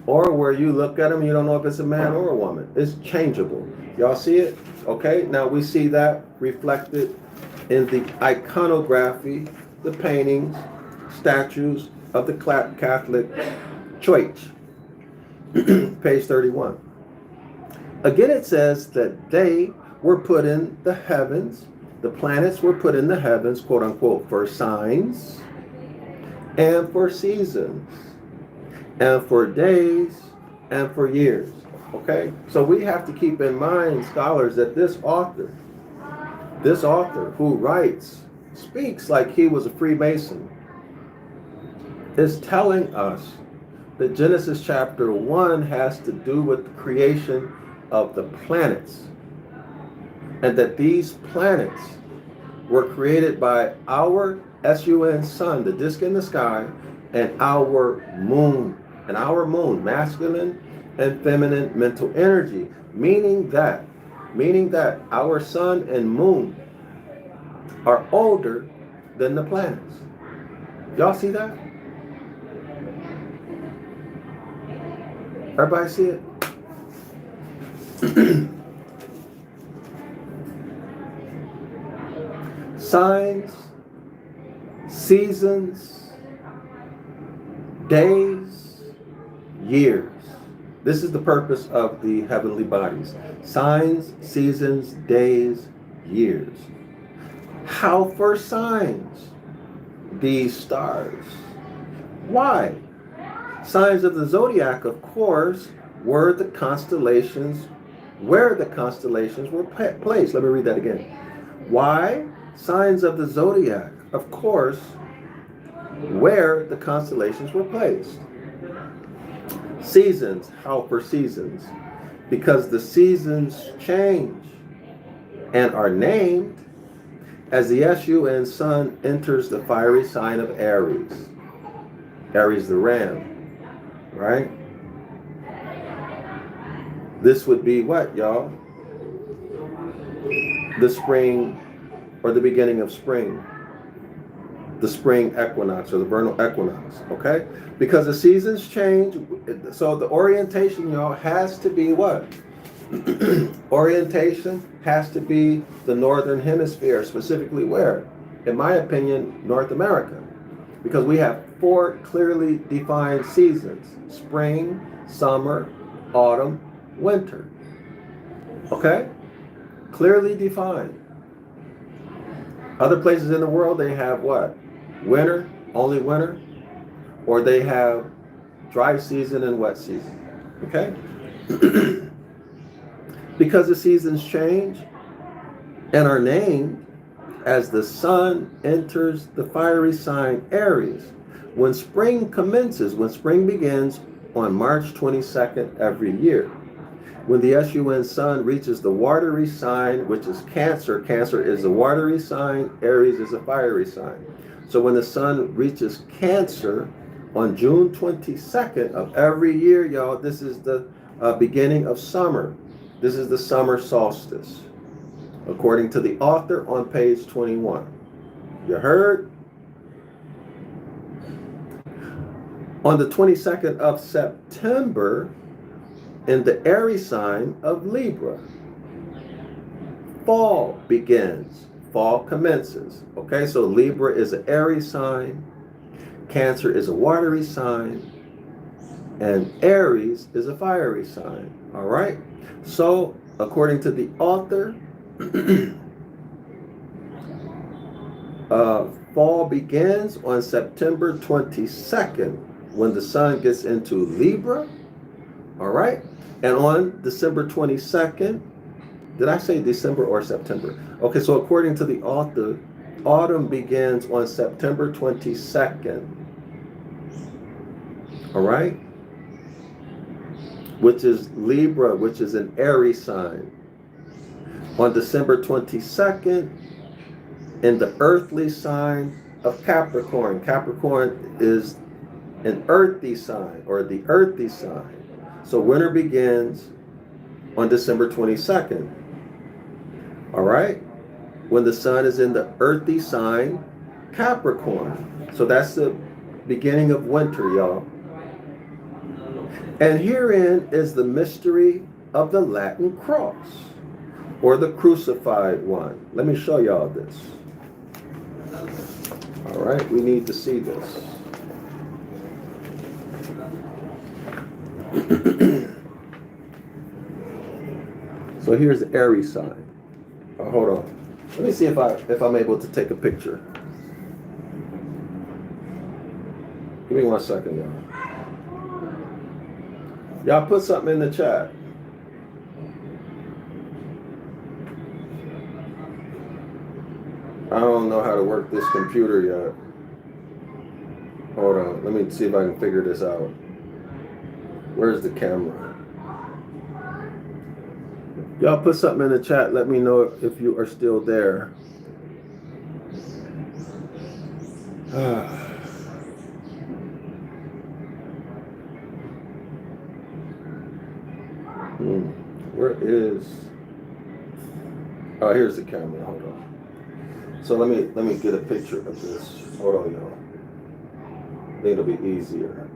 Or where you look at him, you don't know if it's a man or a woman. It's changeable. Y'all see it? Okay, now we see that reflected in the iconography, the paintings, statues of the Catholic Church. Page 31. Again, it says that they were put in the heavens. The planets were put in the heavens, quote unquote, for signs and for seasons and for days and for years. Okay? So we have to keep in mind, scholars, that this author who writes, speaks like he was a Freemason, is telling us that Genesis chapter 1 has to do with the creation of the planets. And that these planets were created by our SUN sun, the disk in the sky, and our moon. And our moon, masculine and feminine mental energy. Meaning that our sun and moon are older than the planets. Y'all see that? Everybody see it? Signs, seasons, days, years. This is the purpose of the heavenly bodies. Signs, seasons, days, years. How for signs? These stars. Why? Signs of the Zodiac, of course, were the constellations, where the constellations were placed. Let me read that again. Why? Signs of the Zodiac, of course, where the constellations were placed. Seasons, how for seasons? Because the seasons change and are named as the SUN sun enters the fiery sign of Aries. Aries the ram, right? This would be what, y'all? The spring or the beginning of spring. the spring equinox or the vernal equinox, okay? Because the seasons change, so the orientation, y'all, has to be what? Orientation has to be the northern hemisphere, specifically where? In my opinion, North America. Because we have 4 clearly defined seasons: spring, summer, autumn, winter. Okay? Clearly defined. Other places in the world, they have what? Winter, only winter, or they have dry season and wet season. Okay? Because the seasons change and are named as the sun enters the fiery sign Aries, when spring commences, when spring begins on March 22nd every year. When the sun sun reaches the watery sign, which is Cancer. Cancer is a watery sign, Aries is a fiery sign. So when the sun reaches Cancer on June 22nd of every year, y'all, this is the beginning of summer. This is the summer solstice, according to the author on page 21. You heard? On the 22nd of September, in the Aries sign of Libra, fall begins. Fall commences. Okay, so Libra is an Aries sign, Cancer is a watery sign, and Aries is a fiery sign. All right? So, according to the author, fall begins on September 22nd when the sun gets into Libra. All right? And on December 22nd, did I say December or September? Okay, so according to the author, autumn begins on September 22nd. All right? Which is Libra, which is an Aries sign. On December 22nd, in the earthly sign of Capricorn. Capricorn is an earthy sign, or the earthy sign. So winter begins on December 22nd. All right? When the sun is in the earthy sign, Capricorn. So that's the beginning of winter, y'all. And herein is the mystery of the Latin cross, or the crucified one. Let me show y'all this. All right, we need to see this. So here's the Aries sign. Oh, hold on. Let me see if I'm able to take a picture. Give me 1 second, y'all. Y'all put something in the chat. I don't know how to work this computer yet. Hold on. Let me see if I can figure this out. Where's the camera? Y'all put something in the chat. Let me know if you are still there. Where is... Oh, here's the camera. Hold on. So let me get a picture of this. Hold on, y'all. I think it'll be easier.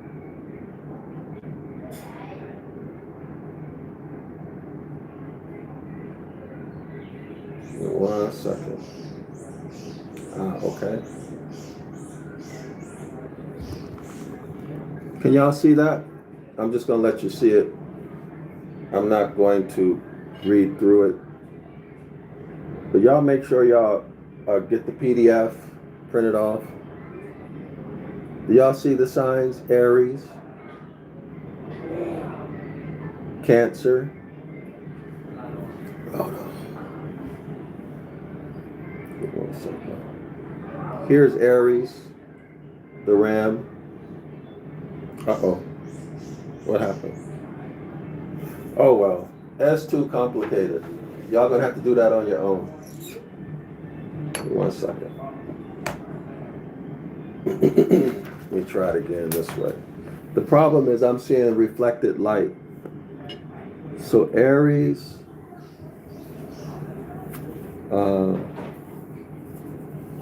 Give me 1 second. Okay. Can y'all see that? I'm just gonna let you see it. I'm not going to read through it. But y'all make sure y'all get the PDF printed off. Do y'all see the signs? Aries, Cancer. Hold on. Give me 1 second. Here's Aries, the ram. Uh-oh. What happened? Oh, well. That's too complicated. Y'all gonna have to do that on your own. Give me 1 second. Let me try it again this way. The problem is I'm seeing reflected light. So Aries,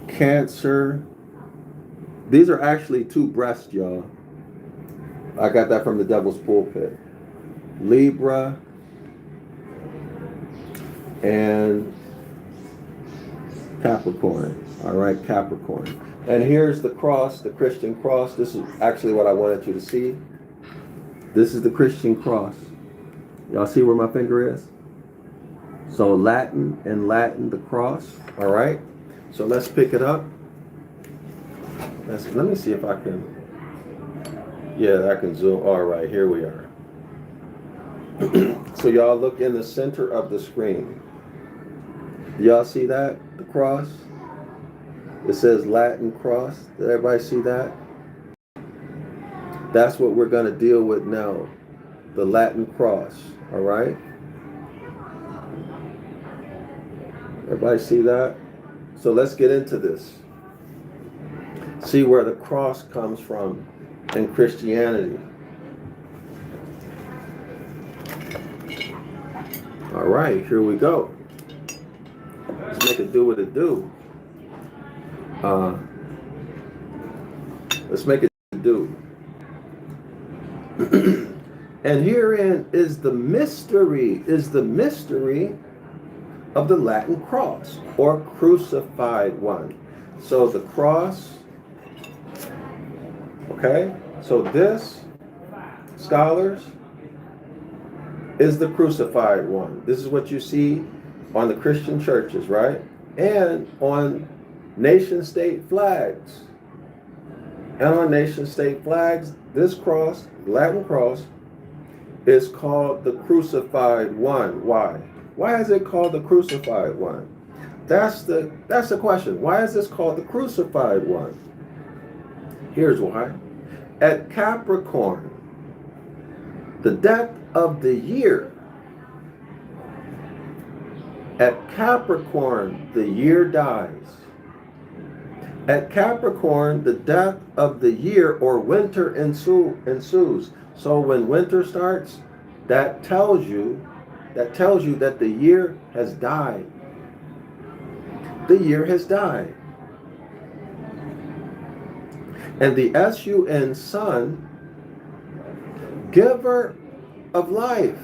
Cancer, These are actually two breasts, y'all. I got that from the Devil's Pulpit. Libra and Capricorn. All right, Capricorn. And here's the cross, the Christian cross. This is actually what I wanted you to see. This is the Christian cross. Y'all see where my finger is? So Latin, the cross. All right. So let's pick it up. Let me see if I can. Yeah, I can zoom. All right, here we are. So y'all look in the center of the screen. Do y'all see that? The cross? It says Latin cross. Did everybody see that? That's what we're going to deal with now. The Latin cross. All right? Everybody see that? So let's get into this. See where the cross comes from in Christianity. All right, here we go. Let's make it do what it do. Let's make it do. And herein is the mystery of the Latin cross, or crucified one. So the cross, okay? So this, scholars, is the crucified one. This is what you see on the Christian churches, right? And on nation-state flags. And on nation-state flags, this cross, Latin cross, is called the crucified one. Why? Why is it called the crucified one? That's the question. Why is this called the crucified one? Here's why. At Capricorn, the depth of the year. At Capricorn, the year dies. At Capricorn, the death of the year or winter ensues. So when winter starts, that tells you that the year has died. The year has died. And the S-U-N, sun, giver of life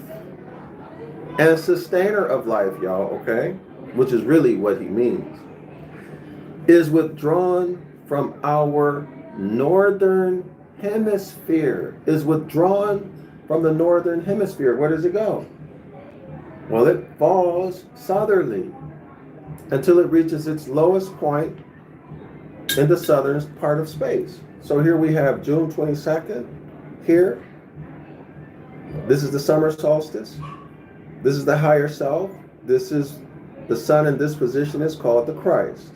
and sustainer of life, y'all, okay? Which is really what he means. Is withdrawn from our northern hemisphere. Is withdrawn from the northern hemisphere. Where does it go? Well, it falls southerly until it reaches its lowest point in the southern part of space. So here we have June 22nd. Here, this is the summer solstice. This is the higher self. This is the sun in this position is called the Christ.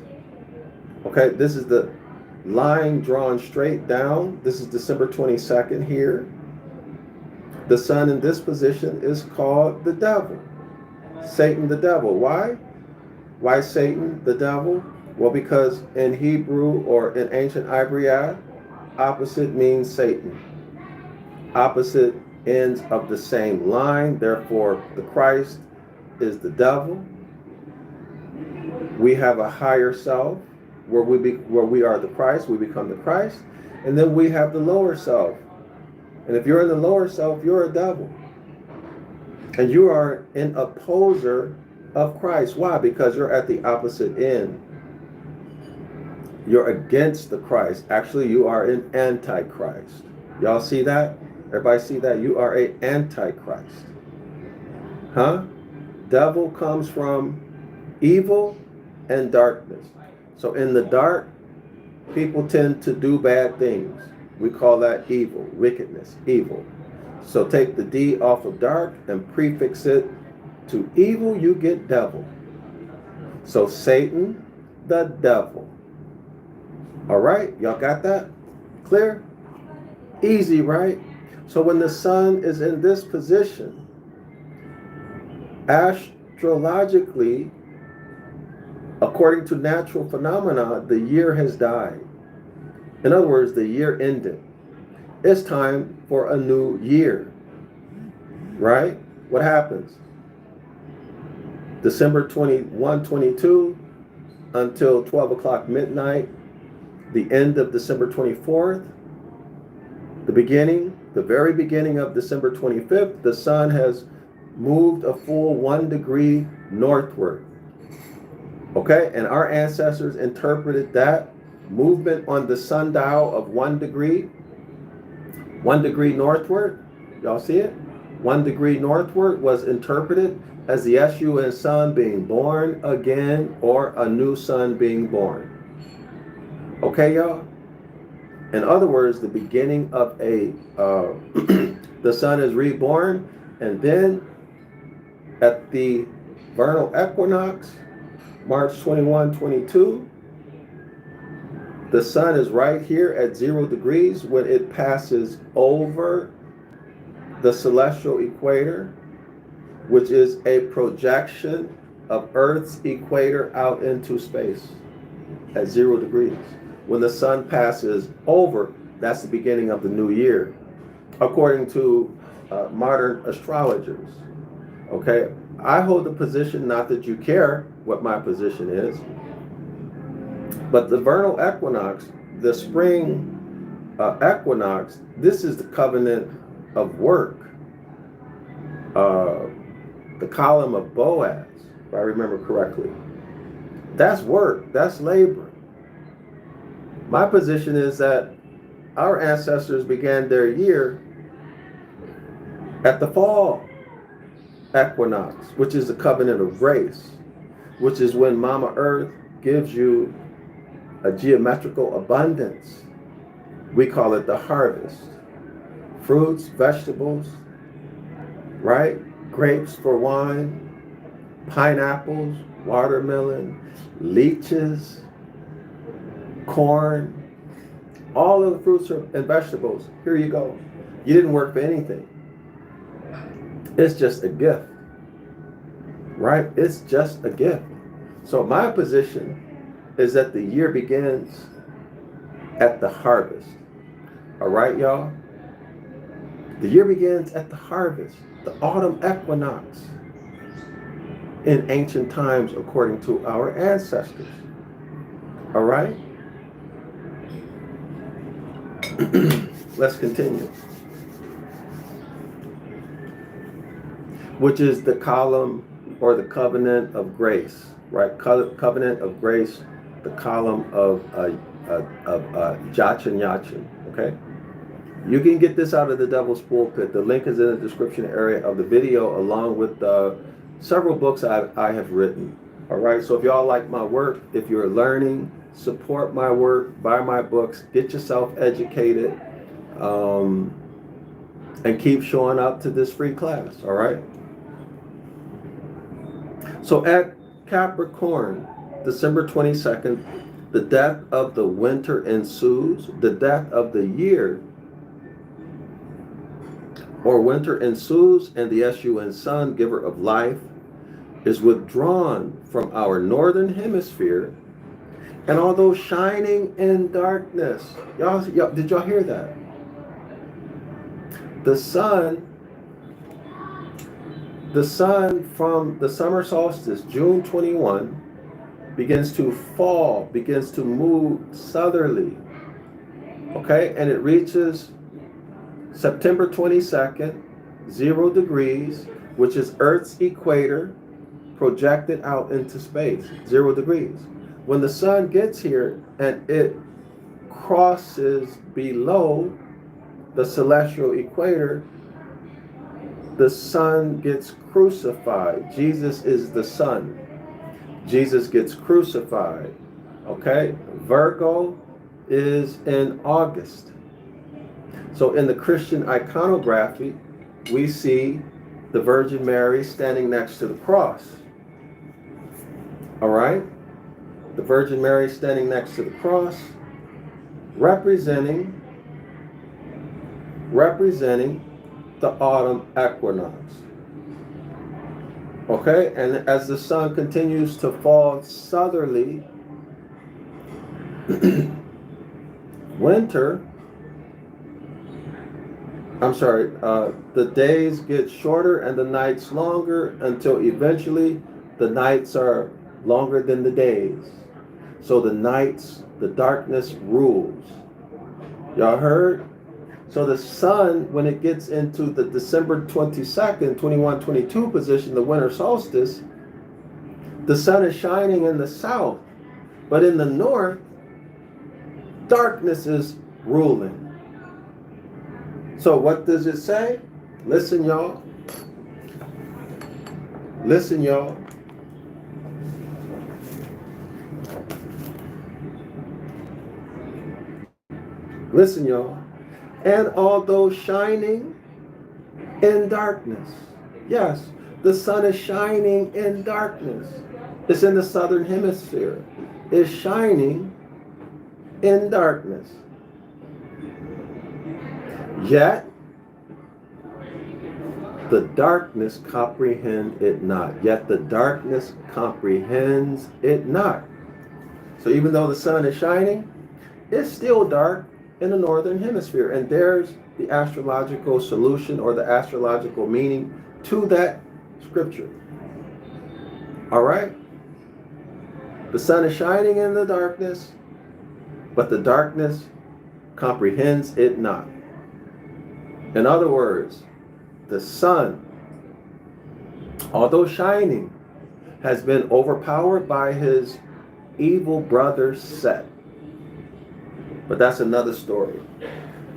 Okay, this is the line drawn straight down. This is December 22nd here. The sun in this position is called the devil. Satan the devil. Why? Why Satan the devil? Well, because in Hebrew or in ancient Ibaryath, opposite means Satan. Opposite ends of the same line. Therefore, the Christ is the devil. We have a higher self where we are the Christ. We become the Christ. And then we have the lower self. And if you're in the lower self, you're a devil. And you are an opposer of Christ. Why? Because you're at the opposite end. You're against the Christ. Actually, you are an antichrist. Y'all see that? Everybody see that? You are an antichrist. Huh? Devil comes from evil and darkness. So in the dark, people tend to do bad things. We call that evil, wickedness, evil. So take the D off of dark and prefix it to evil, you get devil. So Satan, the devil. All right, y'all got that? Clear? Easy, right? So when the sun is in this position, astrologically, according to natural phenomena, the year has died. In other words, the year ended. It's time for a new year, right? What happens? December 21, 22 until 12 o'clock midnight, the end of December 24th, the very beginning of December 25th, the sun has moved a full 1 degree northward. Okay, and our ancestors interpreted that movement on the sundial of 1 degree northward. Y'all see it? 1 degree northward was interpreted as the Escheat sun being born again, or a new sun being born. Okay, y'all? In other words, the beginning of the sun is reborn, and then at the vernal equinox, March 21, 22, the sun is right here at 0 degrees when it passes over the celestial equator, which is a projection of Earth's equator out into space at 0 degrees. When the sun passes over, that's the beginning of the new year, according to modern astrologers. Okay, I hold the position, not that you care what my position is, but the vernal equinox, the spring equinox, this is the covenant of work, the column of Boaz, if I remember correctly. That's work, that's labor. My position is that our ancestors began their year at the fall equinox, which is the covenant of grace, which is when Mama Earth gives you a geometrical abundance. We call it the harvest. Fruits, vegetables, right? Grapes for wine, pineapples, watermelon, leeches, corn, all of the fruits and vegetables. Here you go. You didn't work for anything. It's just a gift, right? It's just a gift. So my position is that the year begins at the harvest. All right, y'all? The year begins at the harvest, the autumn equinox, in ancient times, according to our ancestors. All right? Let's continue. Which is the column or the covenant of grace, right? Covenant of grace, the column of Jachin Yachin, okay? You can get this out of the Devil's Pulpit. The link is in the description area of the video, along with several books I have written. All right, so if y'all like my work, if you're learning, support my work, buy my books, get yourself educated, and keep showing up to this free class, all right? So at Capricorn, December 22nd, the death of the winter ensues, the death of the year, or winter ensues, and the Escheat sun, giver of life, is withdrawn from our northern hemisphere, and although shining in darkness, y'all, did y'all hear that? The sun from the summer solstice, June 21, begins to fall, begins to move southerly, okay? And it reaches September 22nd, 0 degrees, which is Earth's equator projected out into space, 0 degrees. When the sun gets here and it crosses below the celestial equator, the sun gets crucified. Jesus is the sun. Jesus gets crucified. Okay? Virgo is in August. So in the Christian iconography, we see the Virgin Mary standing next to the cross. All right? The Virgin Mary standing next to the cross, representing the autumn equinox. Okay, and as the sun continues to fall southerly, the days get shorter and the nights longer until eventually the nights are longer than the days. So the The darkness rules. Y'all heard? So the sun, when it gets into the December 22nd, 21-22 position, the winter solstice, the sun is shining in the south. But in the north, darkness is ruling. So what does it say? Listen, y'all. Listen, y'all. Listen, y'all. And although shining in darkness, yes, the sun is shining in darkness. It's in the southern hemisphere. It's shining in darkness. Yet, the darkness comprehend it not. Yet the darkness comprehends it not. So even though the sun is shining, it's still dark in the northern hemisphere. And there's the astrological solution or the astrological meaning to that scripture. All right? The sun is shining in the darkness, but the darkness comprehends it not. In other words, the sun, although shining, has been overpowered by his evil brother Set. But that's another story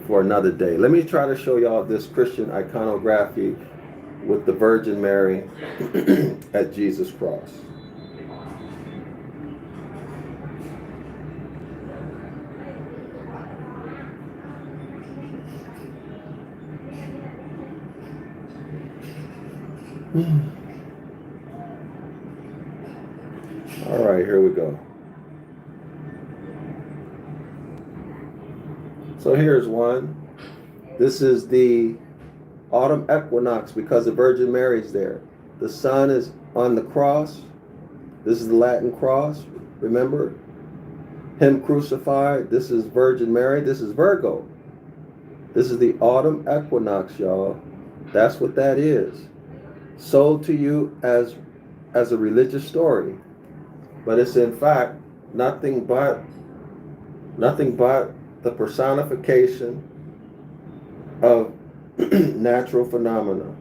for another day. Let me try to show y'all this Christian iconography with the Virgin Mary at Jesus' cross. All right, here we go. So here's one. This is the autumn equinox because the Virgin Mary's there. The sun is on the cross. This is the Latin cross. Remember? Him crucified. This is Virgin Mary. This is Virgo. This is the autumn equinox, y'all. That's what that is. Sold to you as a religious story. But it's in fact nothing but the personification of natural phenomena.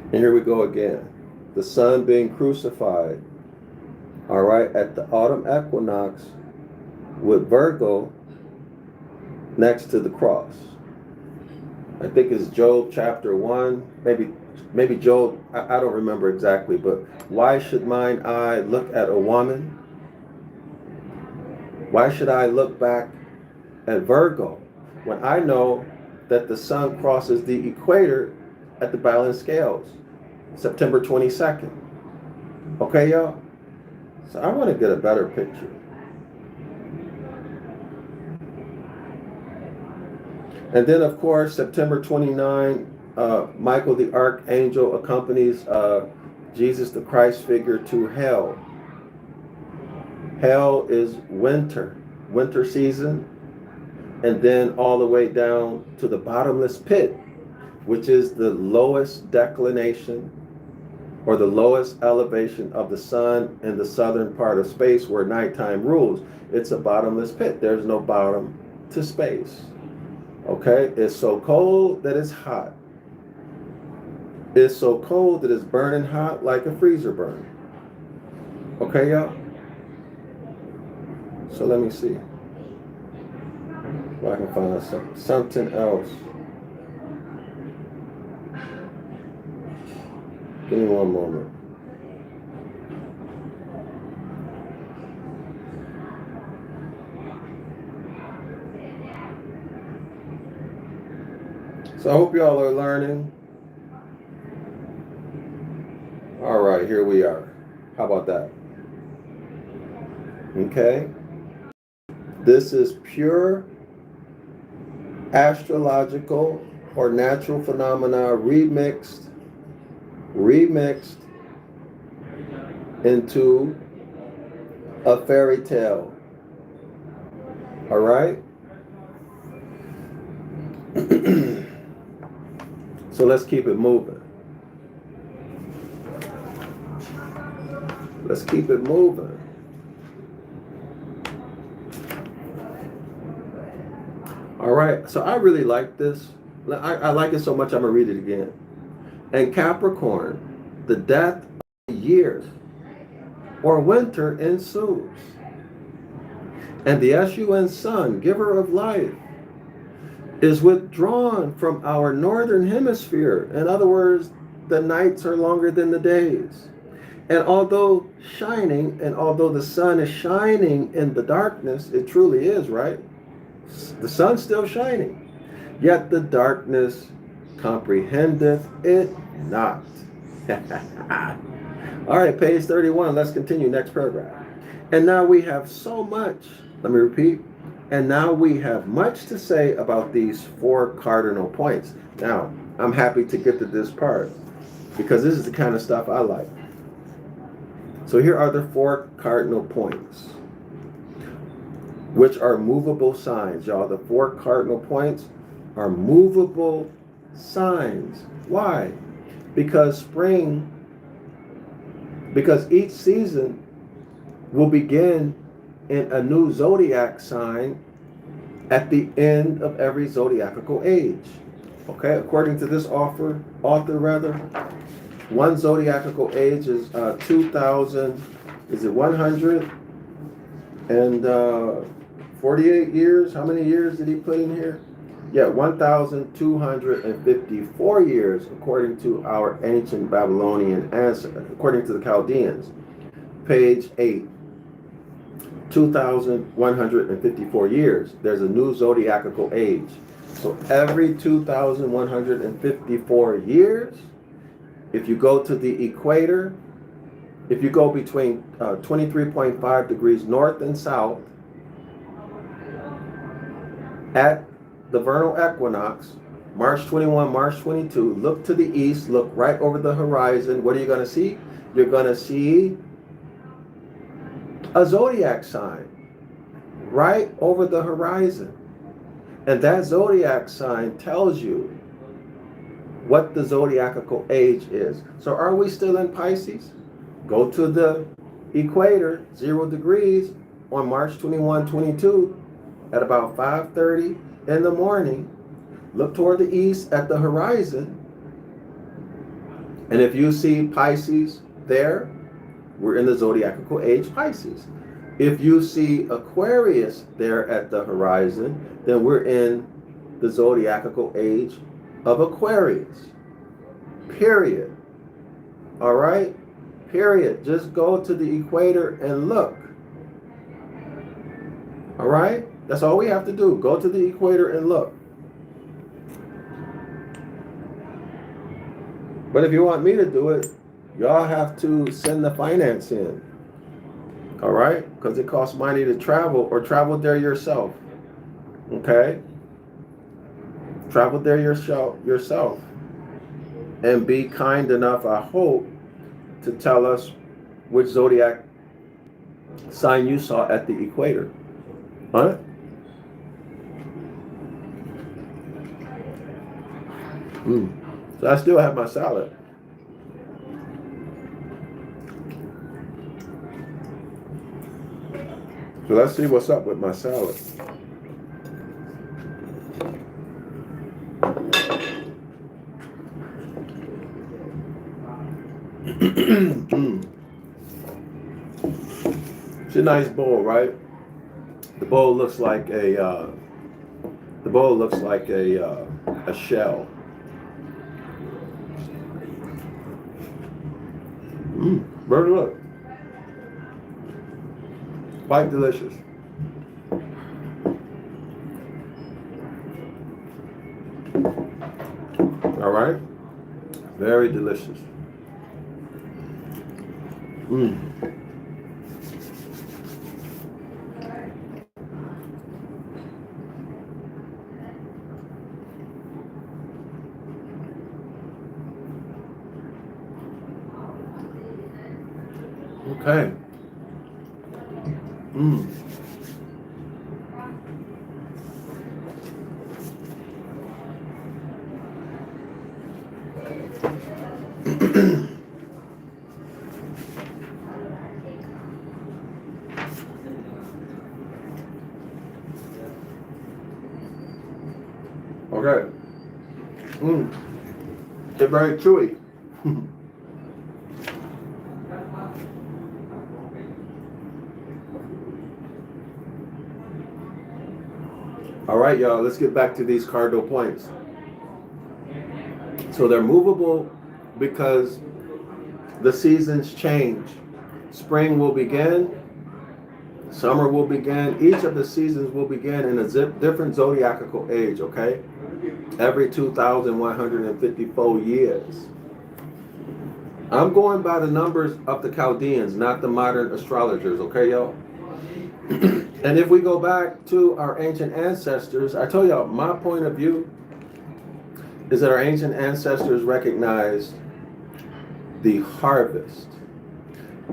And here we go again. The sun being crucified, all right, at the autumn equinox with Virgo next to the cross. I think it's Job chapter 1, maybe Job, I don't remember exactly, but why should mine eye look at a woman? Why should I look back at Virgo when I know that the sun crosses the equator at the balance scales, September 22nd? Okay, y'all? So I want to get a better picture. And then, of course, September 29, Michael the Archangel accompanies Jesus the Christ figure to hell. Hell is winter season, and then all the way down to the bottomless pit, which is the lowest declination or the lowest elevation of the sun in the southern part of space where nighttime rules. It's a bottomless pit. There's no bottom to space. Okay? It's so cold that it's hot. It's so cold that it's burning hot like a freezer burn. Okay, y'all? So let me see if I can find something else. Give me one moment. So I hope y'all are learning. All right, here we are. How about that? Okay. This is pure astrological or natural phenomena remixed into a fairy tale. All right? So let's keep it moving. Let's keep it moving. All right, so I really like this. I like it so much I'm going to read it again. And Capricorn, the death of the year or winter ensues. And the Escheat sun, giver of life, is withdrawn from our northern hemisphere. In other words, the nights are longer than the days. And although the sun is shining in the darkness, it truly is, right? The sun's still shining. Yet the darkness comprehendeth it not. All right, page 31. Let's continue. Next paragraph. And now we have so much. Let me repeat. And now we have much to say about these 4 cardinal points. Now, I'm happy to get to this part because this is the kind of stuff I like. So here are the 4 cardinal points, which are movable signs, y'all. The 4 cardinal points are movable signs. Why? Because each season will begin in a new zodiac sign at the end of every zodiacal age. Okay, according to this author, one zodiacal age is 2,000. Is it 148 years? How many years did he put in here? Yeah, 1,254 years, according to our ancient Babylonian ancestors, according to the Chaldeans. Page 8. 2,154 years. There's a new zodiacal age. So every 2,154 years, if you go to the equator, if you go between 23.5 degrees north and south at the vernal equinox, March 21, March 22, look to the east, look right over the horizon. What are you going to see? You're going to see a zodiac sign right over the horizon. And that zodiac sign tells you what the zodiacal age is. So are we still in Pisces? Go to the equator, 0 degrees, on March 21, 22, at about 5:30 in the morning. Look toward the east at the horizon. And if you see Pisces there, we're in the zodiacal age Pisces. If you see Aquarius there at the horizon, then we're in the zodiacal age of Aquarius. Period. All right? Period. Just go to the equator and look. All right? That's all we have to do. Go to the equator and look. But if you want me to do it, y'all have to send the finance in. All right? Because it costs money to travel, or travel there yourself. Okay? Travel there yourself. And be kind enough, I hope, to tell us which zodiac sign you saw at the equator. Huh? So I still have my salad. So let's see what's up with my salad. It's a nice bowl, right? The bowl looks like a shell. Very good. Quite delicious. All right? Very delicious. Okay. They're very chewy. All right, y'all, let's get back to these cardinal points. So they're movable because the seasons change. Spring will begin, summer will begin. Each of the seasons will begin in a different zodiacal age, okay? Every 2,154 years. I'm going by the numbers of the Chaldeans, not the modern astrologers, okay, y'all? And if we go back to our ancient ancestors, I told y'all, my point of view is that our ancient ancestors recognized the harvest,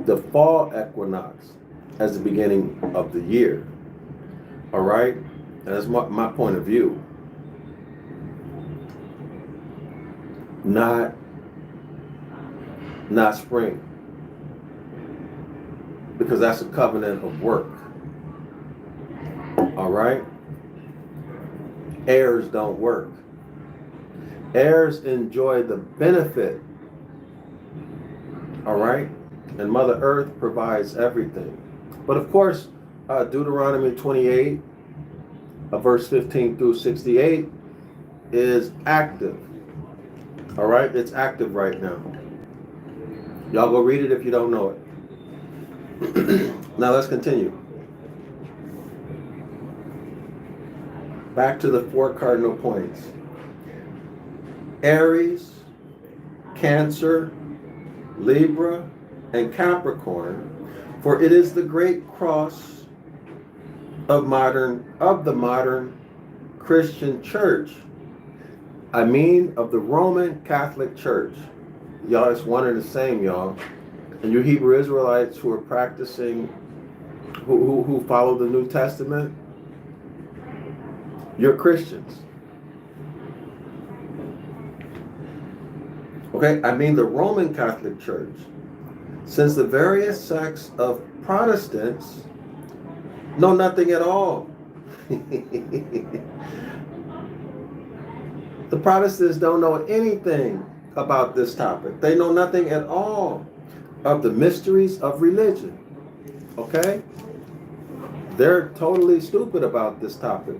the fall equinox, as the beginning of the year. All right? And that's my point of view. Not spring. Because that's a covenant of work. All right? Heirs don't work. Heirs enjoy the benefit. All right? And Mother Earth provides everything. But of course, Deuteronomy 28, verse 15 through 68 is active. All right? It's active right now. Y'all go read it if you don't know it. Now let's continue. Back to the 4 cardinal points. Aries, Cancer, Libra, and Capricorn, for it is the great cross of the modern Christian church. I mean of the Roman Catholic Church. Y'all, it's one and the same, y'all. And you Hebrew Israelites who are practicing, who follow the New Testament, you're Christians. Okay, I mean the Roman Catholic Church. Since the various sects of Protestants know nothing at all. The Protestants don't know anything about this topic. They know nothing at all of the mysteries of religion. Okay? They're totally stupid about this topic.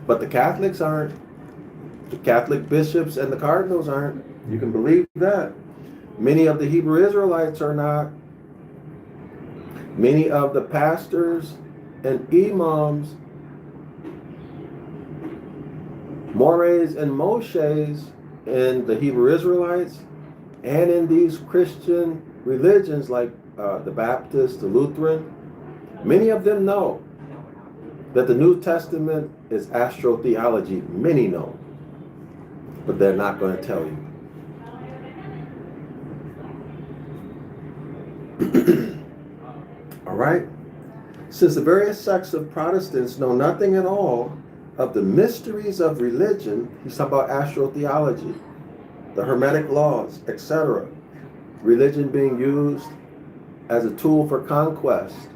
But the Catholics aren't. The Catholic bishops and the cardinals aren't. You can believe that. Many of the Hebrew Israelites are not. Many of the pastors and imams, mores and moshes in the Hebrew Israelites and in these Christian religions like the Baptist, the Lutheran, many of them know that the New Testament is astrotheology. Many know, but they're not going to tell you. All right? Since the various sects of Protestants know nothing at all of the mysteries of religion, he's talking about astrotheology, the Hermetic Laws, etc. Religion being used as a tool for conquest.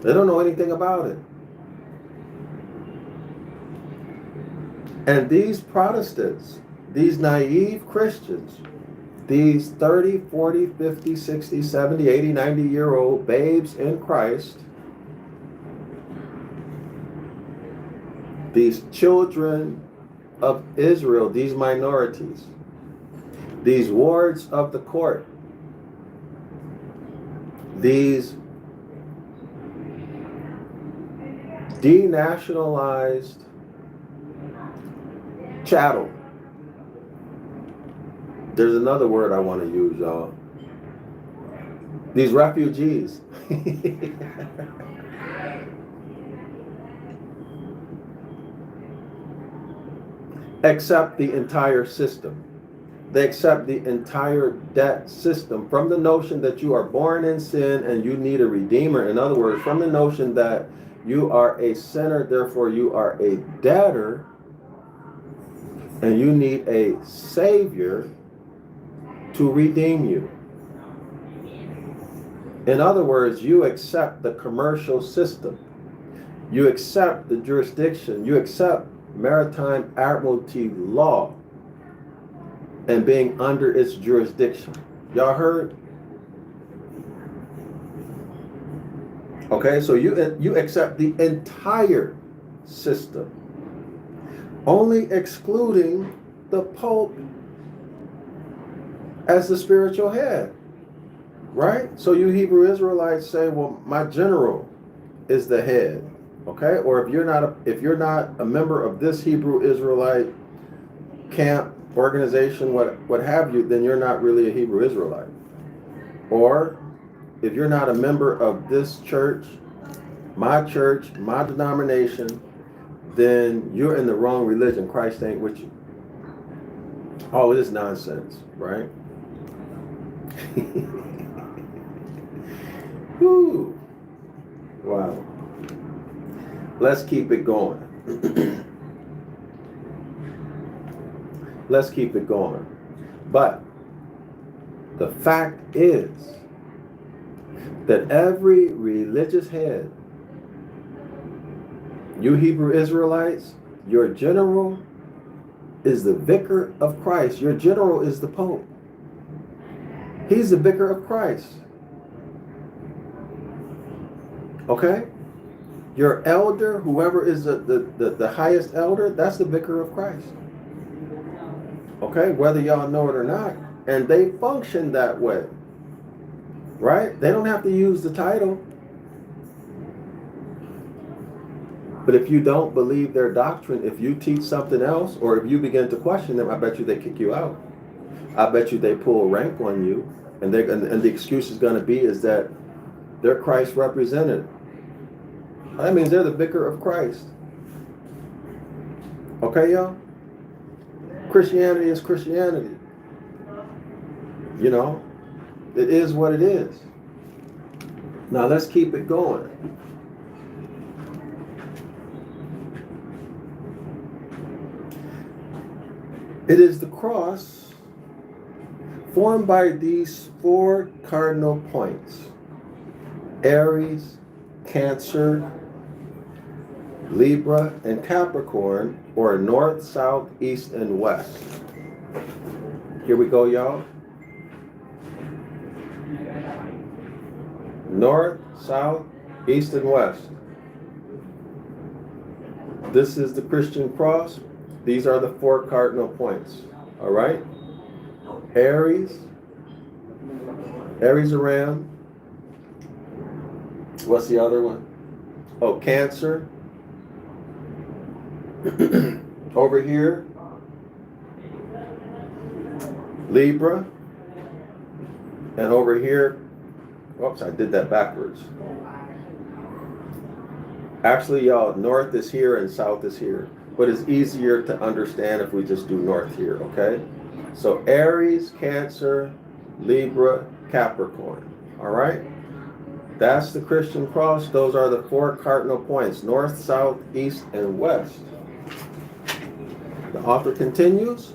They don't know anything about it. And these Protestants, these naive Christians, these 30, 40, 50, 60, 70, 80, 90-year-old babes in Christ, these children of Israel, these minorities, these wards of the court, these denationalized chattel. There's another word I want to use, y'all. These refugees. Accept the entire system. They accept the entire debt system from the notion that you are born in sin and you need a redeemer. In other words, from the notion that you are a sinner, therefore you are a debtor, and you need a savior to redeem you. In other words, you accept the commercial system. You accept the jurisdiction. You accept maritime admiralty law. and being under its jurisdiction. Y'all heard? Okay, so you accept the entire system, only excluding the Pope as the spiritual head, right? So you Hebrew Israelites say, well, my general is the head, okay? Or if you're not a member of this Hebrew Israelite camp, organization, what have you, then you're not really a Hebrew Israelite. Or if you're not a member of this church, my denomination, then you're in the wrong religion. Christ ain't with you. Oh, it is nonsense, right? Whew. Wow. Let's keep it going. Let's keep it going. But the fact is that every religious head, you Hebrew Israelites, your general is the vicar of Christ. Your general is the Pope. He's the vicar of Christ. Okay? Your elder, whoever is the highest elder, that's the vicar of Christ. Okay? Whether y'all know it or not. And they function that way. Right? They don't have to use the title. But if you don't believe their doctrine, if you teach something else, or if you begin to question them, I bet you they kick you out. I bet you they pull rank on you. And the excuse is going to be is that they're Christ represented. That means they're the vicar of Christ. Okay, y'all? Christianity is Christianity. You know? It is what it is. Now let's keep it going. It is the cross formed by these four cardinal points: Aries, Cancer, Libra, and Capricorn, or north, south, east, and west. Here we go, y'all. North, south, east, and west. This is the Christian cross. These are the four cardinal points. All right? Aries around. What's the other one? Oh, Cancer. Over here. Libra. And over here. Oops, I did that backwards. Actually, y'all, north is here and south is here. But it's easier to understand if we just do north here, okay? So Aries, Cancer, Libra, Capricorn. All right? That's the Christian cross. Those are the four cardinal points: north, south, east, and west. The author continues.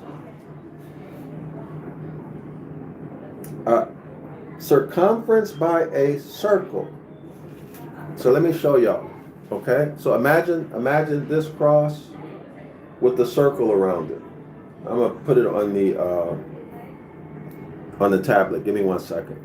Circumference by a circle. So let me show y'all. Okay? So imagine this cross with the circle around it. I'm gonna put it on the tablet. Give me 1 second.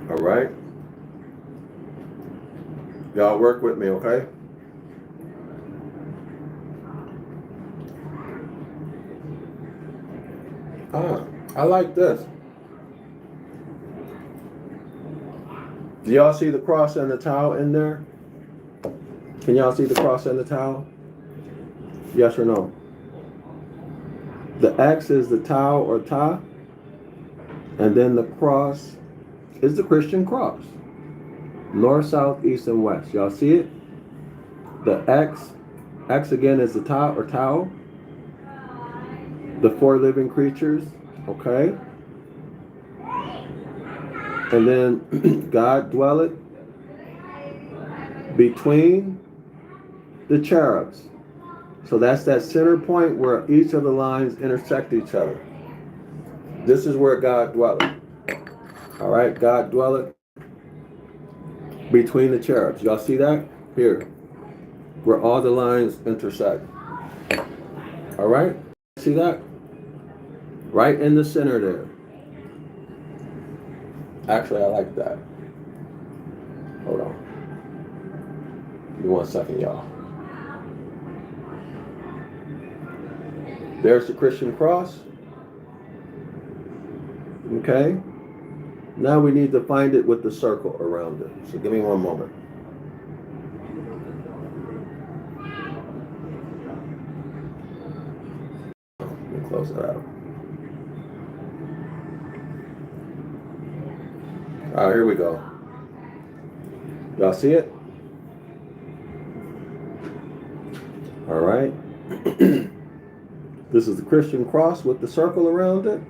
All right. Y'all work with me, okay? I like this. Do y'all see the cross and the towel in there? Can y'all see the cross and the towel? Yes or no? The X is the Tau or Ta, and then the cross is the Christian cross. North, south, east, and west. Y'all see it? The X again is the Ta or Tau. The four living creatures, okay? And then God dwelleth between the cherubs. So that's that center point where each of the lines intersect each other. This is where God dwelleth. All right, God dwelleth between the cherubs. Y'all see that? Here, where all the lines intersect. All right, see that? Right in the center there. Actually, I like that. Hold on. Give me 1 second, y'all. There's the Christian cross. Okay. Now we need to find it with the circle around it. So give me 1 moment. Let me close that out. All right, here we go. Y'all see it? All right. This is the Christian cross with the circle around it.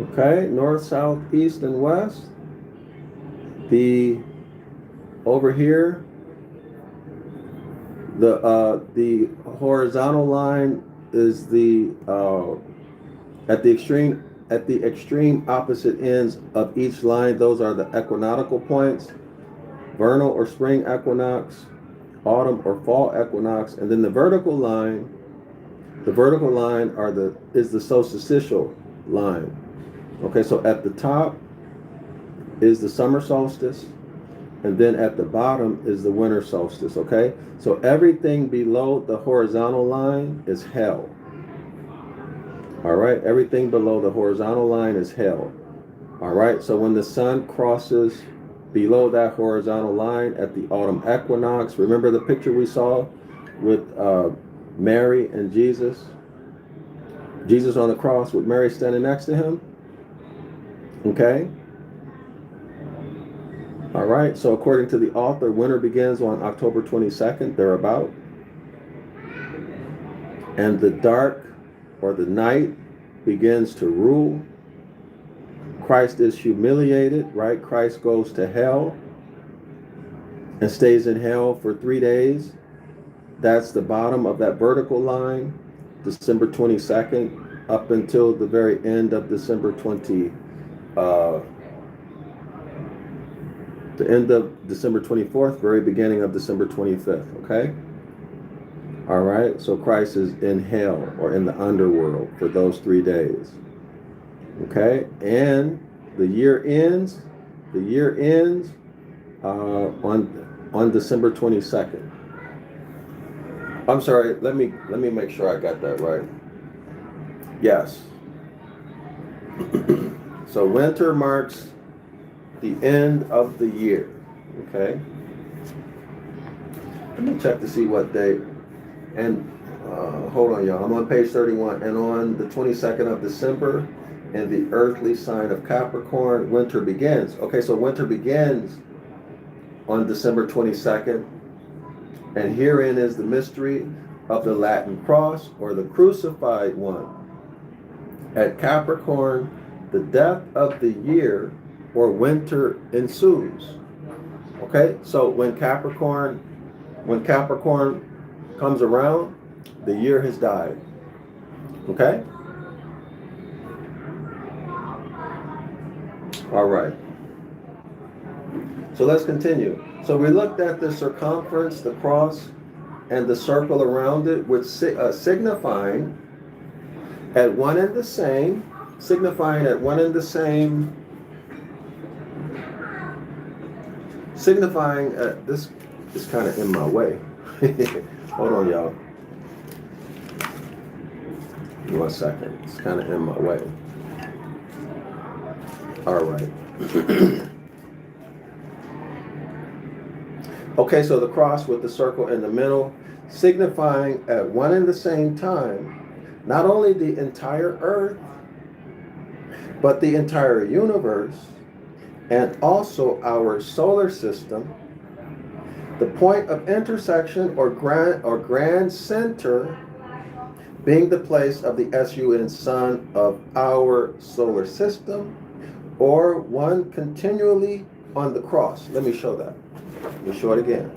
Okay, north, south, east, and west. Over here, the horizontal line is at the extreme opposite ends of each line. Those are the equinoctial points: vernal or spring equinox, autumn or fall equinox, and then the vertical line. The vertical line is the solstitial line. Okay, so at the top is the summer solstice, and then at the bottom is the winter solstice. Okay, so everything below the horizontal line is hell. All right, everything below the horizontal line is hell. All right, so when the sun crosses below that horizontal line at the autumn equinox, remember the picture we saw with Mary and Jesus? Jesus on the cross with Mary standing next to him. Okay. All right, so according to the author, winter begins on October 22nd, thereabout. And the dark or the night begins to rule. Christ is humiliated, right? Christ goes to hell and stays in hell for 3 days. That's the bottom of that vertical line, December 22nd, up until the very end of December 24th, very beginning of December 25th, okay? All right, so Christ is in hell or in the underworld for those 3 days. Okay, and the year ends on December 22nd. I'm sorry, let me make sure I got that right. Yes. So winter marks the end of the year. Okay. Let me check to see what date. And hold on, y'all. I'm on page 31. And on the 22nd of December, in the earthly sign of Capricorn, winter begins. Okay, so winter begins on December 22nd. And herein is the mystery of the Latin cross, or the crucified one. At Capricorn, the death of the year or winter ensues. Okay, so when Capricorn comes around, the year has died. Okay? All right. So let's continue. So we looked at the circumference, the cross, and the circle around it, which signifying at one and the same, this is kind of in my way. Hold on, y'all. Give me 1 second. It's kind of in my way. All right. Okay, so the cross with the circle in the middle, signifying at one and the same time not only the entire earth, but the entire universe, and also our solar system, the point of intersection or grand center being the place of the sun, sun of our solar system, or one continually on the cross. Let me show that. Let me show it again.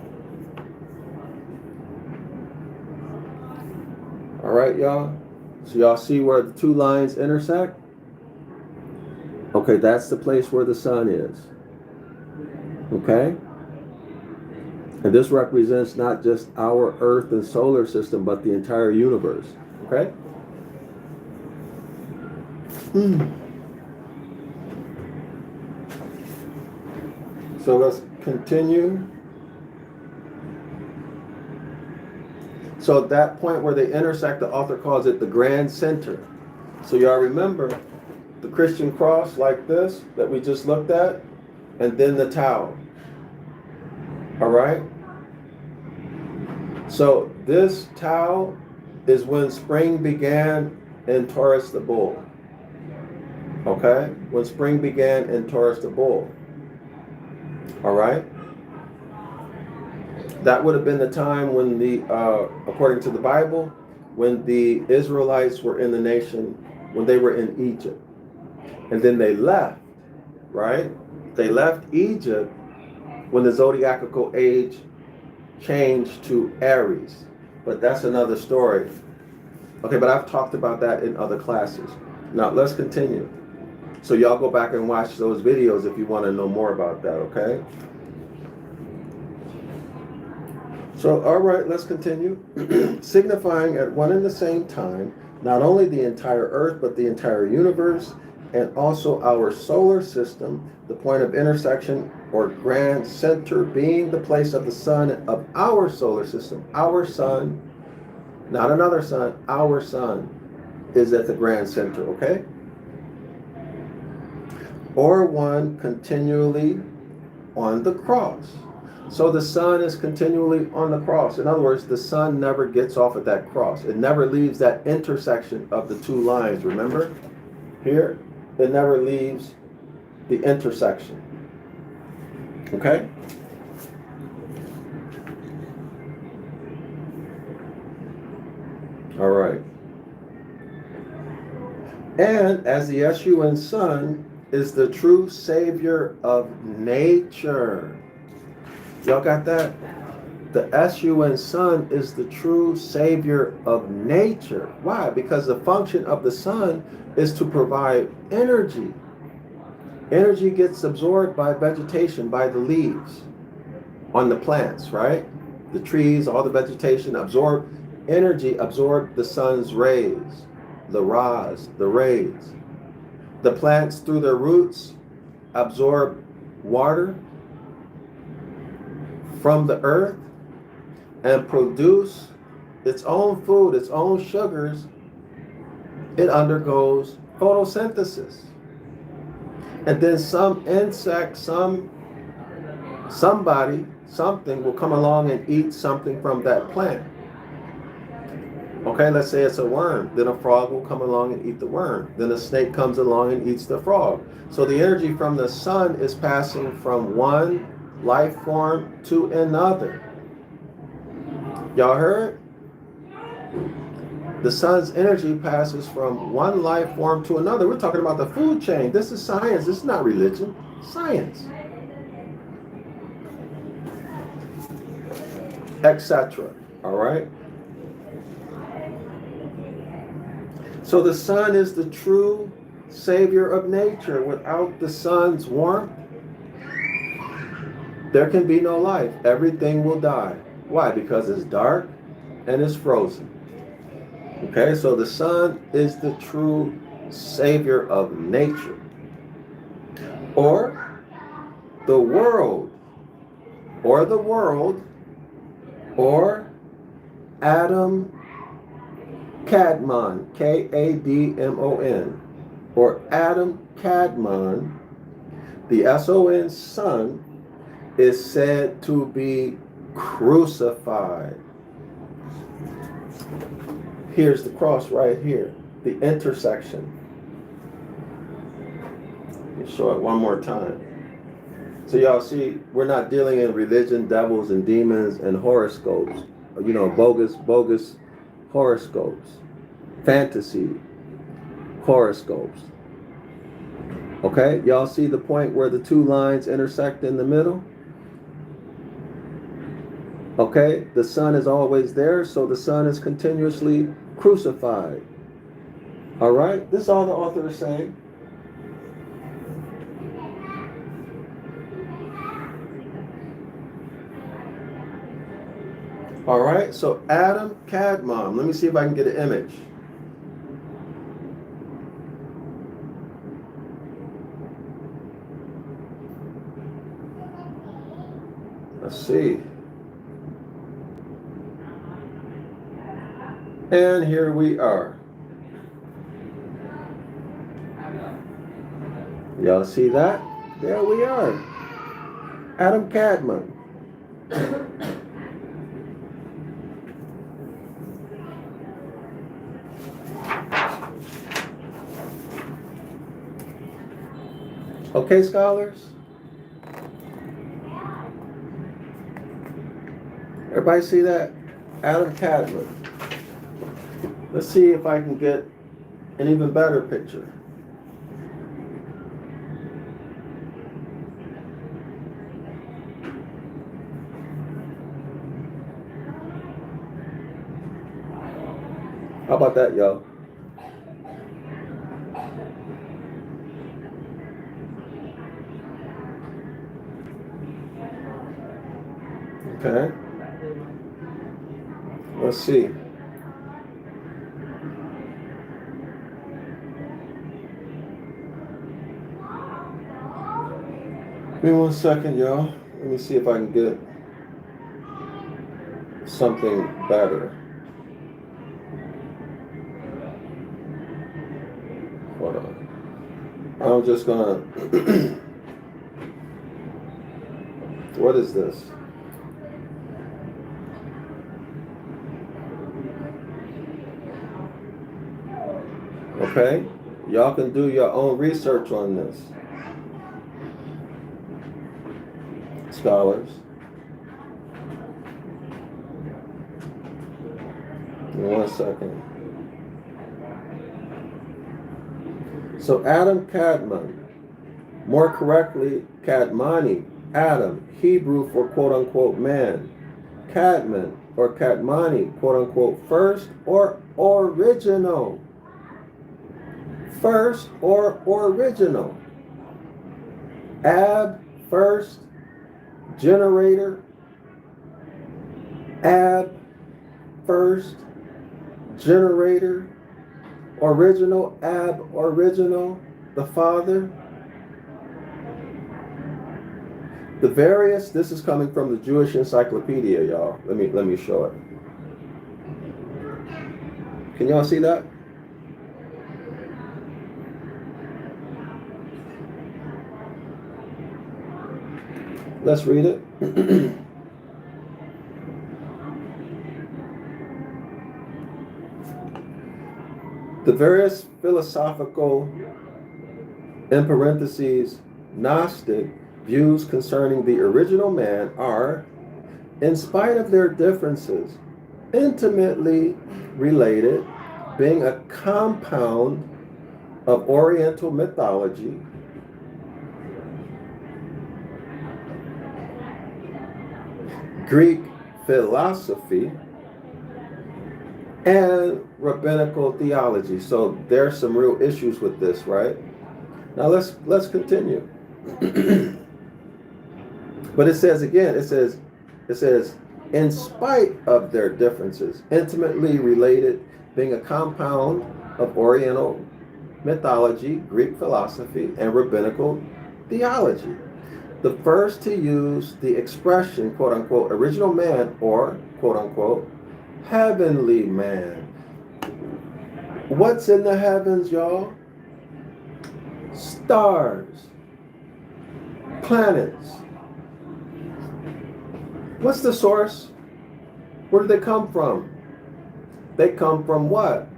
All right, y'all. So y'all see where the two lines intersect? Okay, that's the place where the sun is. Okay? And this represents not just our Earth and solar system, but the entire universe. Okay? So let's continue. So at that point where they intersect, the author calls it the grand center. So y'all remember the Christian cross like this that we just looked at, and then the Tau. All right? So this Tau is when spring began in Taurus the bull. Okay? When spring began in Taurus the bull. All right? That would have been the time when according to the Bible, when the Israelites were in the nation, when they were in Egypt. And then they left, right? They left Egypt when the zodiacal age changed to Aries. But that's another story. Okay, but I've talked about that in other classes. Now, let's continue. So y'all go back and watch those videos if you want to know more about that, okay? So, all right, let's continue. Signifying at one and the same time, not only the entire Earth, but the entire universe, and also our solar system, the point of intersection or grand center being the place of the sun of our solar system. Our sun, not another sun, our sun is at the grand center, okay? Or one continually on the cross. So the sun is continually on the cross. In other words, the sun never gets off at that cross. It never leaves that intersection of the two lines, remember? Here, it never leaves the intersection. Okay? All right. And as the sun is the true savior of nature. Y'all got that? The sun is the true savior of nature. Why? Because the function of the sun is to provide energy. Energy gets absorbed by vegetation, by the leaves on the plants, right? The trees, all the vegetation absorb energy, absorb the sun's rays, the rays. The plants, through their roots, absorb water from the earth and produce its own food, its own sugars. It undergoes photosynthesis. And then some insect, something will come along and eat something from that plant. Okay, let's say it's a worm. Then a frog will come along and eat the worm. Then a snake comes along and eats the frog. So the energy from the sun is passing from one life form to another. Y'all heard? The sun's energy passes from one life form to another. We're talking about the food chain. This is science. This is not religion. Science. Etc. All right? So the sun is the true savior of nature. Without the sun's warmth, there can be no life. Everything will die. Why? Because it's dark and it's frozen. Okay, so the sun is the true savior of nature. Or the world, or Adam Kadmon, Kadmon, or Adam Kadmon, the sun, is said to be crucified. Here's the cross right here, the intersection. Let me show it one more time. So y'all see, we're not dealing in religion, devils and demons and horoscopes. You know, bogus horoscopes. Fantasy horoscopes. Okay, y'all see the point where the two lines intersect in the middle? Okay, the sun is always there, so the sun is continuously crucified. All right, this is all the author is saying. All right, so Adam Kadmon. Let me see if I can get an image. Let's see. And here we are. Y'all see that? There we are. Adam Kadmon. Okay, scholars? Everybody see that? Adam Kadmon. Let's see if I can get an even better picture. How about that, y'all? Okay. Let's see. Give me 1 second, y'all. Let me see if I can get something better. Hold on. I'm just gonna. What is this? Okay, y'all can do your own research on this, scholars. Give me 1 second. So Adam Kadmon, more correctly Kadmani, Adam, Hebrew for quote-unquote man. Kadmon or Kadmani, quote-unquote first or original. First or original. Ab, first, generator. Ab, first, generator. Original, ab, original, the father. The various, this is coming from the Jewish Encyclopedia, y'all. Let me show it. Can y'all see that? Let's read it. The various philosophical, in parentheses, Gnostic views concerning the original man are, in spite of their differences, intimately related, being a compound of Oriental mythology, Greek philosophy, and rabbinical theology. So there's some real issues with this, right? Now let's continue. But it says again, it says, in spite of their differences, intimately related, being a compound of Oriental mythology, Greek philosophy, and rabbinical theology. The first to use the expression, quote unquote, original man or, quote unquote, heavenly man. What's in the heavens, y'all? Stars, planets. What's the source? Where do they come from? They come from what?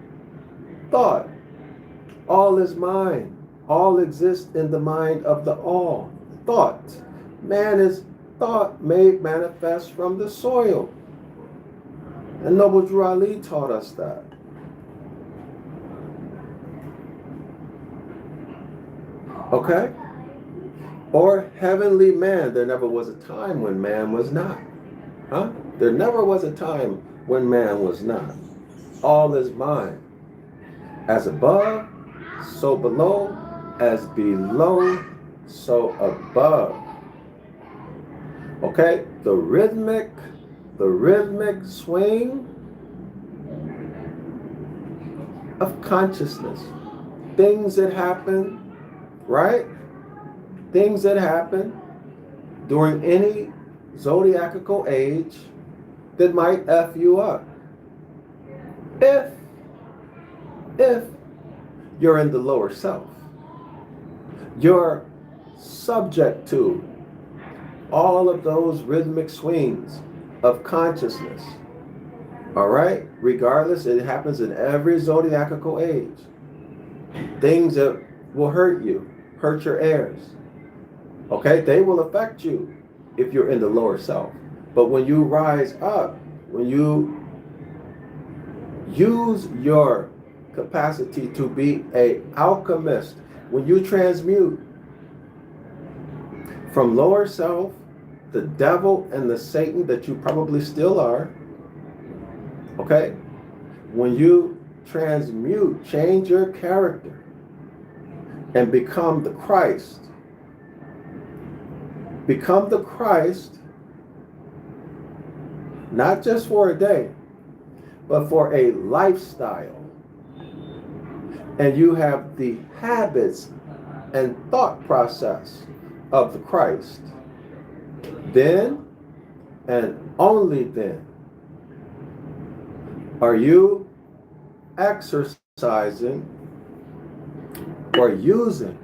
Thought. All is mind. All exists in the mind of the all. Thought. Man is thought made manifest from the soil. And Noble Drew Ali taught us that. Okay? Or heavenly man. There never was a time when man was not. Huh? There never was a time when man was not. All is mind. As above, so below. As below, so above. Okay? The rhythmic swing of consciousness. Things that happen, right? Things that happen during any zodiacal age that might F you up. If you're in the lower self, you're subject to all of those rhythmic swings of consciousness. All right? Regardless, it happens in every zodiacal age. Things that will hurt you, hurt your heirs. Okay? They will affect you if you're in the lower self. But when you rise up, when you use your capacity to be an alchemist, when you transmute from lower self, the devil and the Satan that you probably still are, okay? When you transmute, change your character and become the Christ. Become the Christ, not just for a day, but for a lifestyle. And you have the habits and thought process of the Christ. Then, and only then, are you exercising or using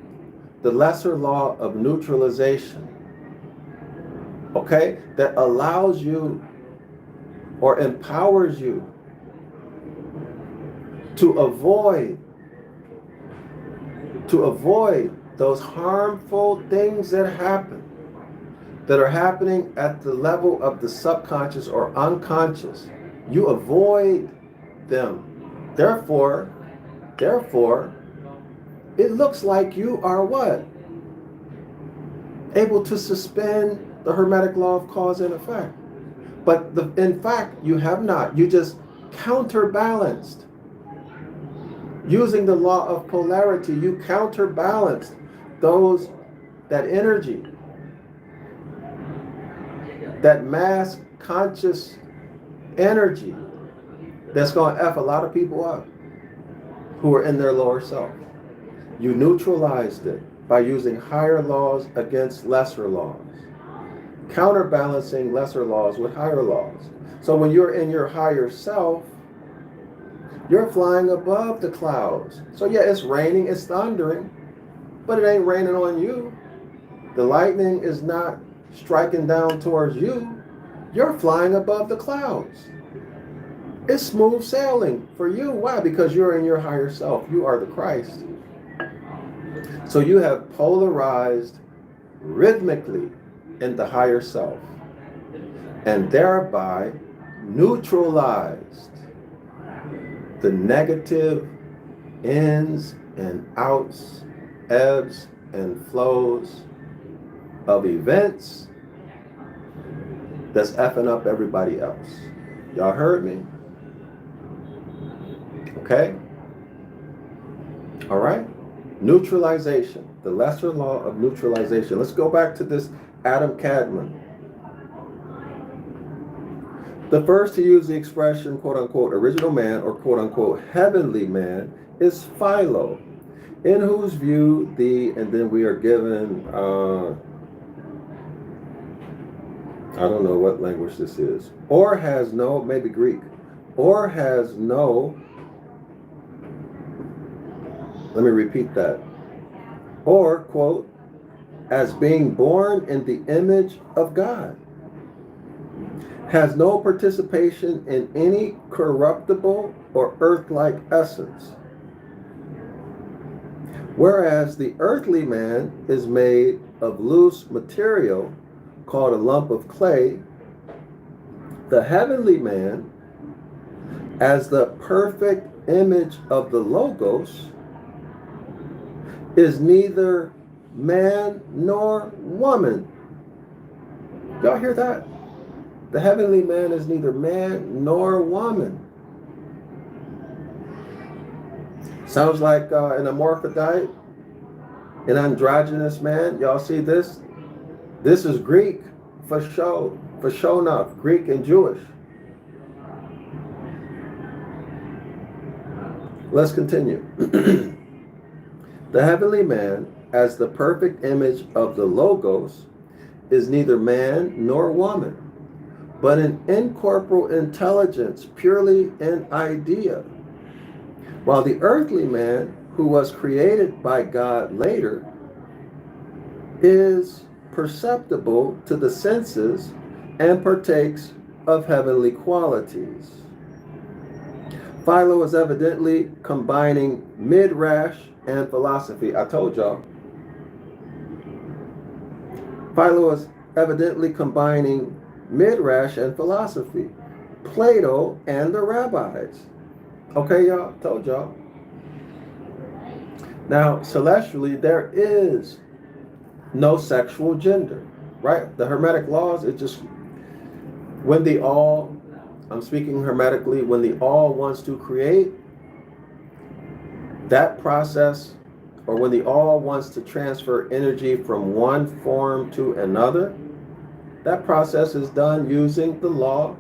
the lesser law of neutralization, okay, that allows you or empowers you to avoid those harmful things that are happening at the level of the subconscious or unconscious. You avoid them. Therefore, it looks like you are what? Able to suspend the Hermetic law of cause and effect. But in fact, you have not. You just counterbalanced. Using the law of polarity, you counterbalanced that energy, that mass conscious energy that's going to F a lot of people up who are in their lower self. You neutralized it by using higher laws against lesser laws, counterbalancing lesser laws with higher laws. So when you're in your higher self, you're flying above the clouds. So yeah, it's raining, it's thundering, but it ain't raining on you. The lightning is not striking down towards you. You're flying above the clouds. It's smooth sailing for you. Why? Because you're in your higher self. You are the Christ. So you have polarized rhythmically in the higher self and thereby neutralized the negative ins and outs, ebbs and flows of events that's effing up everybody else. Y'all heard me? Okay? All right? Neutralization, the lesser law of neutralization. Let's go back to this Adam Cadman. The first to use the expression, quote unquote, original man or quote unquote, heavenly man is Philo, in whose view and then we are given, I don't know what language this is, or has no, maybe Greek, or has no, let me repeat that, or, quote, as being born in the image of God, has no participation in any corruptible or earth-like essence. Whereas the earthly man is made of loose material called a lump of clay, the heavenly man, as the perfect image of the Logos, is neither man nor woman. Y'all hear that? The heavenly man is neither man nor woman. Sounds like an hermaphrodite, an androgynous man. Y'all see this? This is Greek for sure enough, Greek and Jewish. Let's continue. The heavenly man, as the perfect image of the Logos, is neither man nor woman, but an incorporeal intelligence, purely an idea. While the earthly man, who was created by God later, is perceptible to the senses and partakes of heavenly qualities. Philo is evidently combining midrash and philosophy. I told y'all. Philo is evidently combining midrash and philosophy, Plato and the rabbis. Okay, y'all? Told y'all. Now, celestially, there is no sexual gender, right? The Hermetic Laws, it just, when the all, I'm speaking hermetically, when the all wants to create, that process, or when the all wants to transfer energy from one form to another, that process is done using the law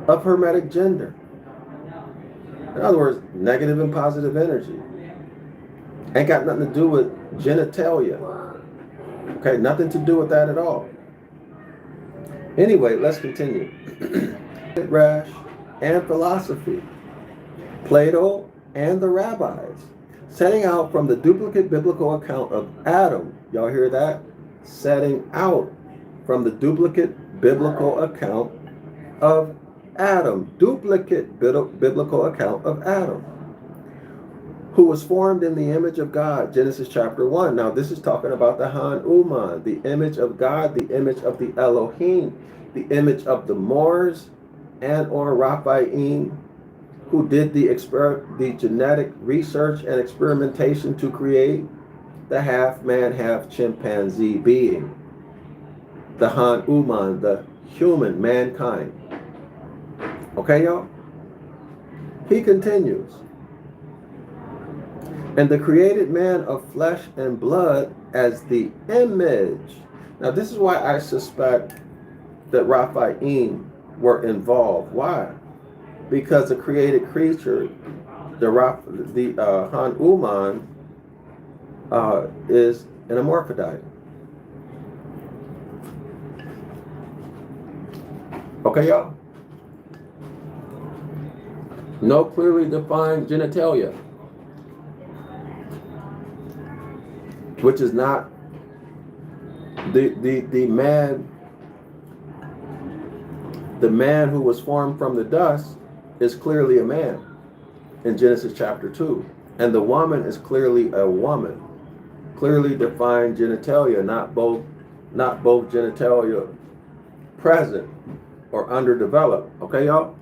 of Hermetic gender. In other words, negative and positive energy. Ain't got nothing to do with genitalia. Okay, nothing to do with that at all. Anyway, let's continue. Rash and philosophy, Plato and the rabbis, setting out from the duplicate biblical account of Adam. Y'all hear that? Setting out from the duplicate biblical account of Adam. Duplicate biblical account of Adam, who was formed in the image of God, Genesis chapter 1. Now, this is talking about the Han Uman, the image of God, the image of the Elohim, the image of the Moors and or Raphaim, who did the genetic research and experimentation to create the half-man, half-chimpanzee being, the Han Uman, the human mankind. Okay, y'all? He continues. And the created man of flesh and blood as the image. Now, this is why I suspect that Raphaim were involved. Why? Because the created creature, the Han Uman, is an hermaphrodite. Okay, y'all? No clearly defined genitalia, which is not the man who was formed from the dust is clearly a man in Genesis chapter 2, and the woman is clearly a woman. Clearly defined genitalia, not both genitalia present or underdeveloped. Okay, y'all?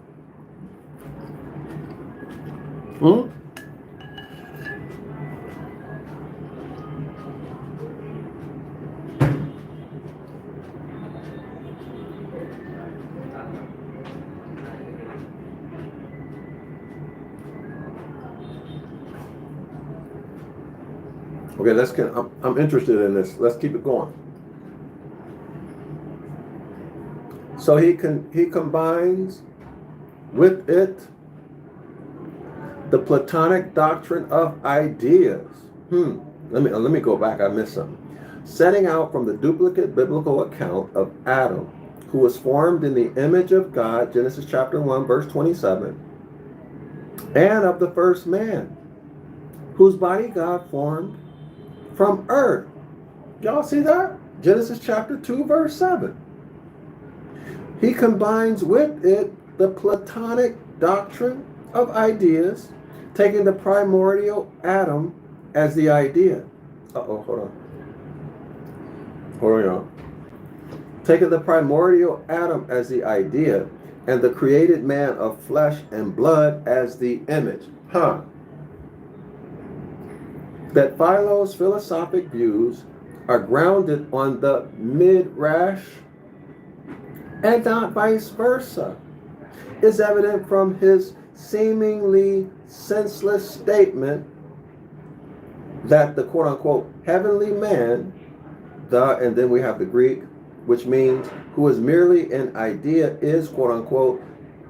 Okay, I'm interested in this. Let's keep it going. So he combines with it the Platonic doctrine of ideas. Let me go back. I missed something. Setting out from the duplicate biblical account of Adam, who was formed in the image of God, Genesis chapter 1, verse 27, and of the first man, whose body God formed from earth. Y'all see that? Genesis chapter 2, verse 7. He combines with it the Platonic doctrine of ideas, taking the primordial atom as the idea. Hold on. Hold on, y'all. Taking the primordial atom as the idea, and the created man of flesh and blood as the image. That Philo's philosophic views are grounded on the midrash and not vice versa is evident from his seemingly senseless statement that the quote-unquote heavenly man, and then we have the Greek, which means who is merely an idea, is quote-unquote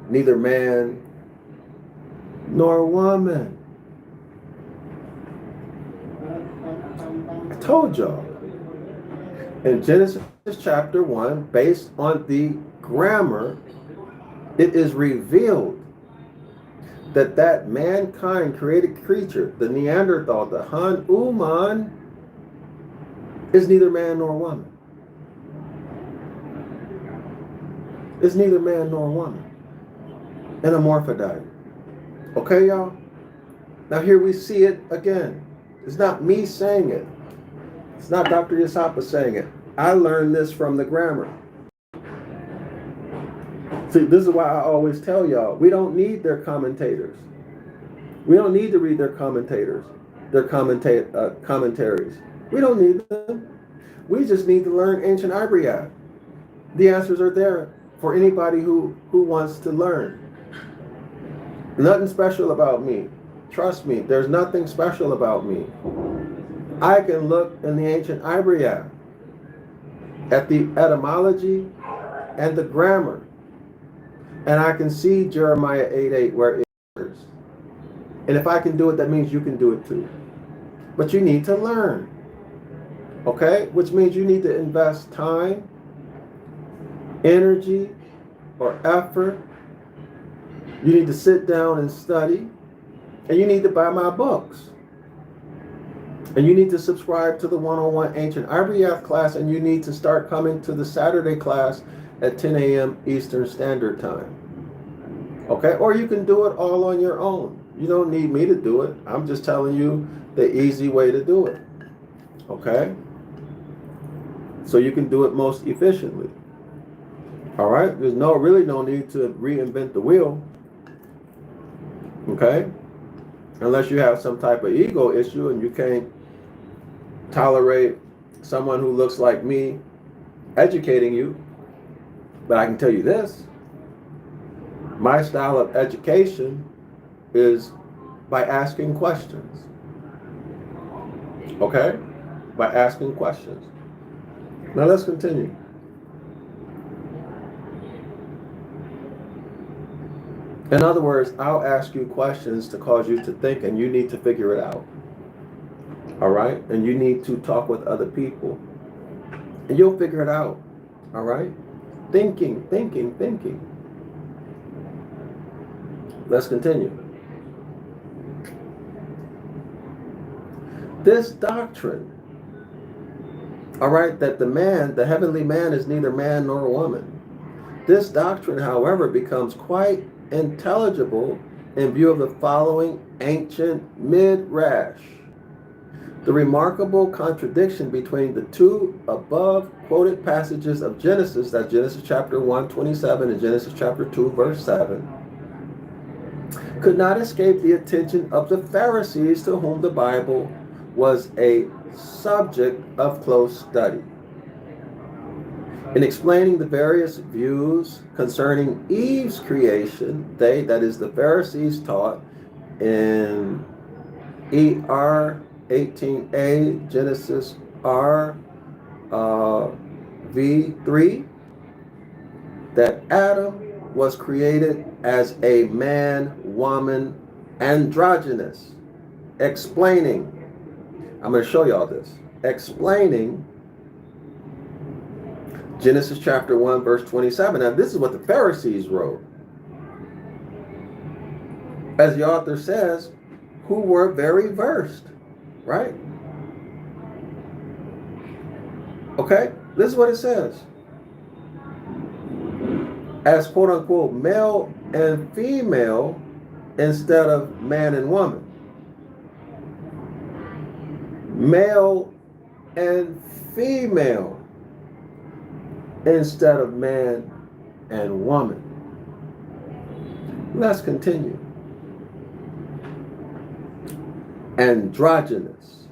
neither man nor woman. I told y'all. In Genesis chapter 1, based on the grammar, it is revealed that mankind created creature, the Neanderthal, the Han-Uman, is neither man nor woman. It's neither man nor woman. An hermaphrodite. Okay, y'all? Now here we see it again. It's not me saying it. It's not Dr. Yasapa saying it. I learned this from the grammar. See, this is why I always tell y'all, we don't need their commentators. We don't need to read their commentators, their commentaries. We don't need them. We just need to learn Ancient Ibaryath. The answers are there for anybody who wants to learn. Nothing special about me. Trust me, there's nothing special about me. I can look in the Ancient Ibaryath at the etymology and the grammar, and I can see Jeremiah 8:8 where it is. And if I can do it, that means you can do it too. But you need to learn. Okay? Which means you need to invest time, energy, or effort. You need to sit down and study. And you need to buy my books. And you need to subscribe to the 101 Ancient Ibaryath class, and you need to start coming to the Saturday class at 10 a.m. Eastern Standard Time. Okay? Or you can do it all on your own. You don't need me to do it. I'm just telling you the easy way to do it. Okay? So you can do it most efficiently. All right? There's really no need to reinvent the wheel. Okay? Unless you have some type of ego issue and you can't tolerate someone who looks like me educating you. But I can tell you this. My style of education is by asking questions. Okay? By asking questions. Now let's continue. In other words, I'll ask you questions to cause you to think, and you need to figure it out. All right? And you need to talk with other people. And you'll figure it out. All right? Thinking. Let's continue. This doctrine, all right, that the heavenly man is neither man nor woman. This doctrine, however, becomes quite intelligible in view of the following ancient midrash. The remarkable contradiction between the two above quoted passages of Genesis, that's Genesis chapter 1:27 and Genesis chapter 2 verse 7, could not escape the attention of the Pharisees, to whom the Bible was a subject of close study. In explaining the various views concerning Eve's creation, they, that is the Pharisees, taught in ER 18a, Genesis R V3, that Adam was created as a man-woman androgynous. Explaining, I'm going to show y'all this, explaining Genesis chapter 1 verse 27. Now this is what the Pharisees wrote. As the author says, who were very versed, right? Okay, this is what it says. as quote unquote male and female instead of man and woman. Male and female instead of man and woman. Let's continue. Androgynous,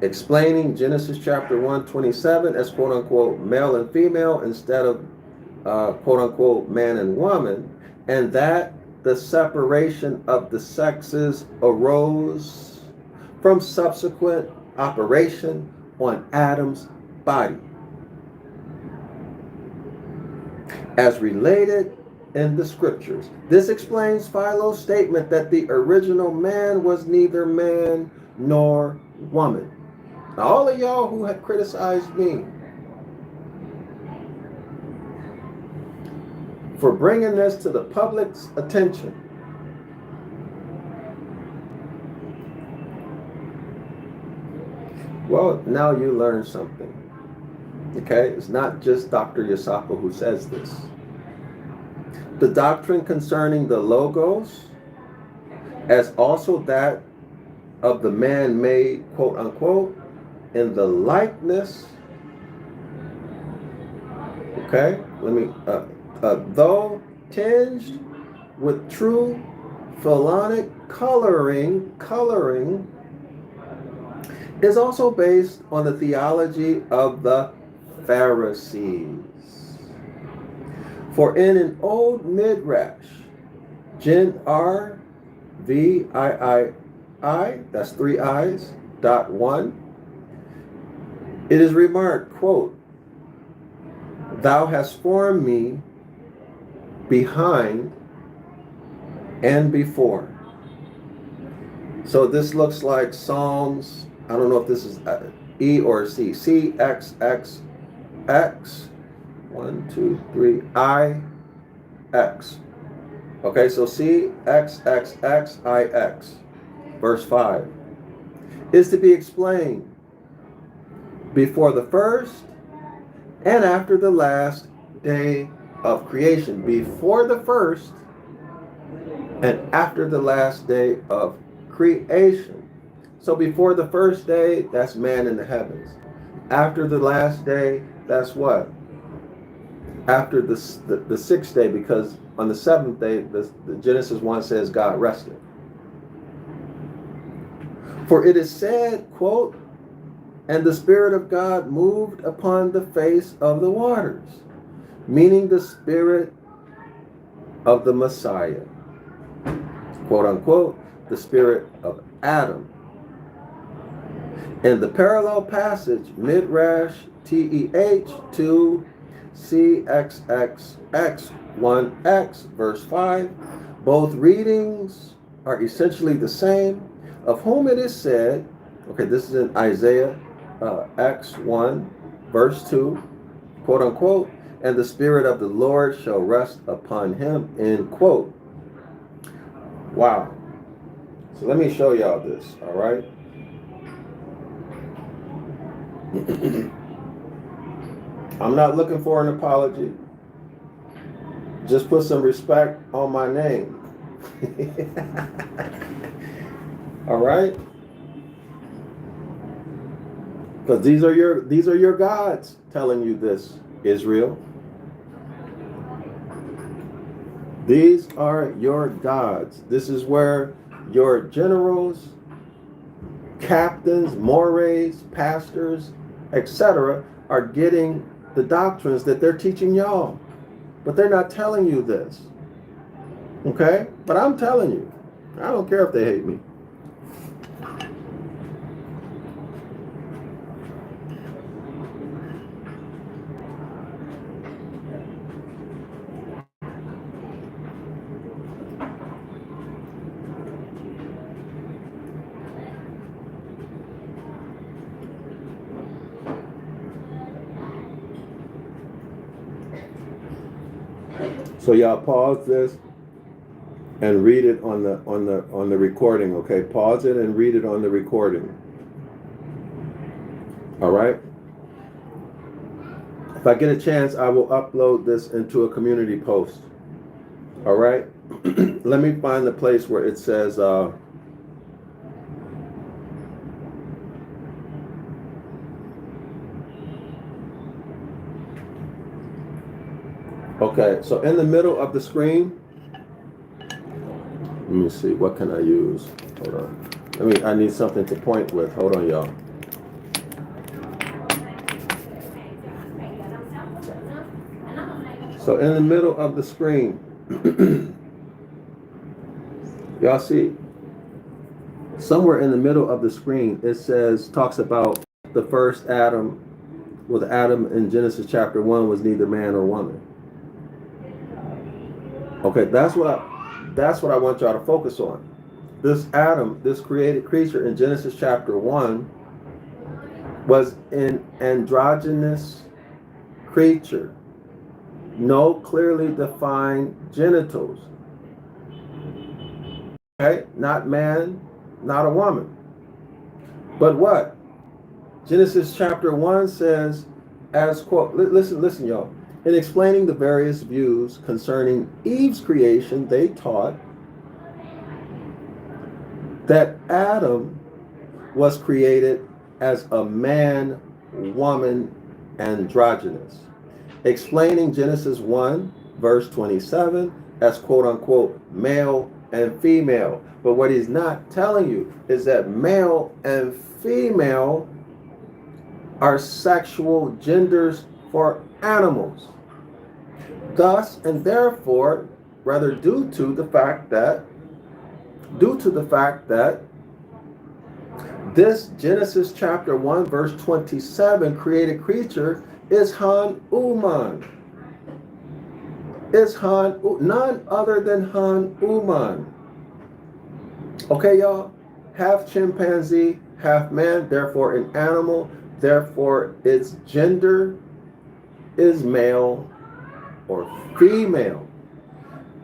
explaining Genesis chapter 1:27 as quote unquote male and female instead of quote unquote man and woman, and that the separation of the sexes arose from subsequent operation on Adam's body, as related in the scriptures. This explains Philo's statement that the original man was neither man nor woman. Now, all of y'all who have criticized me for bringing this to the public's attention, well, now you learn something. Okay? It's not just Dr. Yasako who says this. The doctrine concerning the logos, as also that of the man made, quote unquote, in the likeness, okay, though tinged with true Philonic coloring, is also based on the theology of the Pharisees. For in an old midrash, Gen R V I, that's 3 I's, .1, it is remarked, quote, "Thou hast formed me behind and before." So this looks like Psalms, I don't know if this is E or C. C, X, X, X, 1, 2, 3, I, X. Okay, so C, X, X, X, I, X. Verse 5 is to be explained before the first and after the last day of creation. Before the first and after the last day of creation. So before the first day, that's man in the heavens. After the last day, that's what? After the sixth day, because on the seventh day, the Genesis 1 says God rested. For it is said, quote, "And the Spirit of God moved upon the face of the waters," meaning the Spirit of the Messiah, quote unquote, the Spirit of Adam. In the parallel passage, Midrash TEH 2 CXXX1X, verse 5, both readings are essentially the same, of whom it is said, okay, this is in Isaiah X1, verse 2, quote unquote, "And the Spirit of the Lord shall rest upon him," end quote. Wow. So let me show y'all this, all right? I'm not looking for an apology. Just put some respect on my name. All right? Because these are your gods telling you this, Israel. These are your gods. This is where your generals, captains, mores, pastors, etc. are getting the doctrines that they're teaching y'all. But they're not telling you this. Okay? But I'm telling you. I don't care if they hate me. So y'all pause this and read it on the recording, okay? Pause it and read it on the recording. All right? If I get a chance, I will upload this into a community post. All right. Let me find the place where it says, okay, so in the middle of the screen, let me see, what can I use? Hold on. I need something to point with. Hold on, y'all. So in the middle of the screen, y'all see, somewhere in the middle of the screen, it says, talks about the first Adam. Well, the Adam in Genesis chapter 1 was neither man or woman. Okay, that's what I want y'all to focus on. This Adam, this created creature in Genesis chapter 1, was an androgynous creature. No clearly defined genitals. Okay, not man, not a woman. But what? Genesis chapter 1 says, as quote, listen, y'all. In explaining the various views concerning Eve's creation, they taught that Adam was created as a man, woman, androgynous. Explaining Genesis 1, verse 27, as quote unquote, male and female. But what he's not telling you is that male and female are sexual genders for animals. Thus, and therefore, rather due to the fact that this Genesis chapter 1 verse 27 created creature is Han Uman. Is none other than Han Uman. Okay, y'all? Half chimpanzee, half man, therefore an animal, therefore its gender is male or female.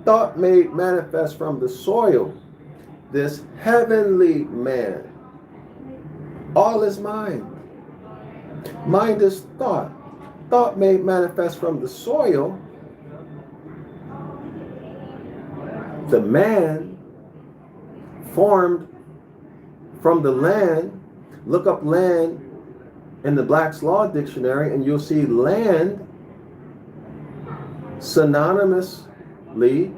Thought made manifest from the soil, this heavenly man. All is mind. Mind is thought. Thought made manifest from the soil. The man formed from the land. Look up land in the Black's Law Dictionary and you'll see land synonymously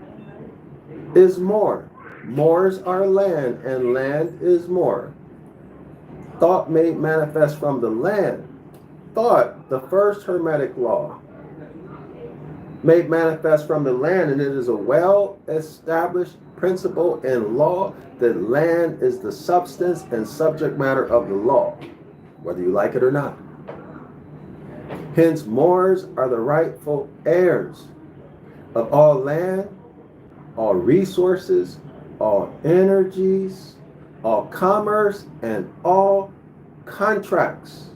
is more. Moors are land and land is more. Thought made manifest from the land. Thought, the first Hermetic Law, made manifest from the land, and it is a well-established principle in law that land is the substance and subject matter of the law, whether you like it or not. Hence, Moors are the rightful heirs of all land, all resources, all energies, all commerce, and all contracts.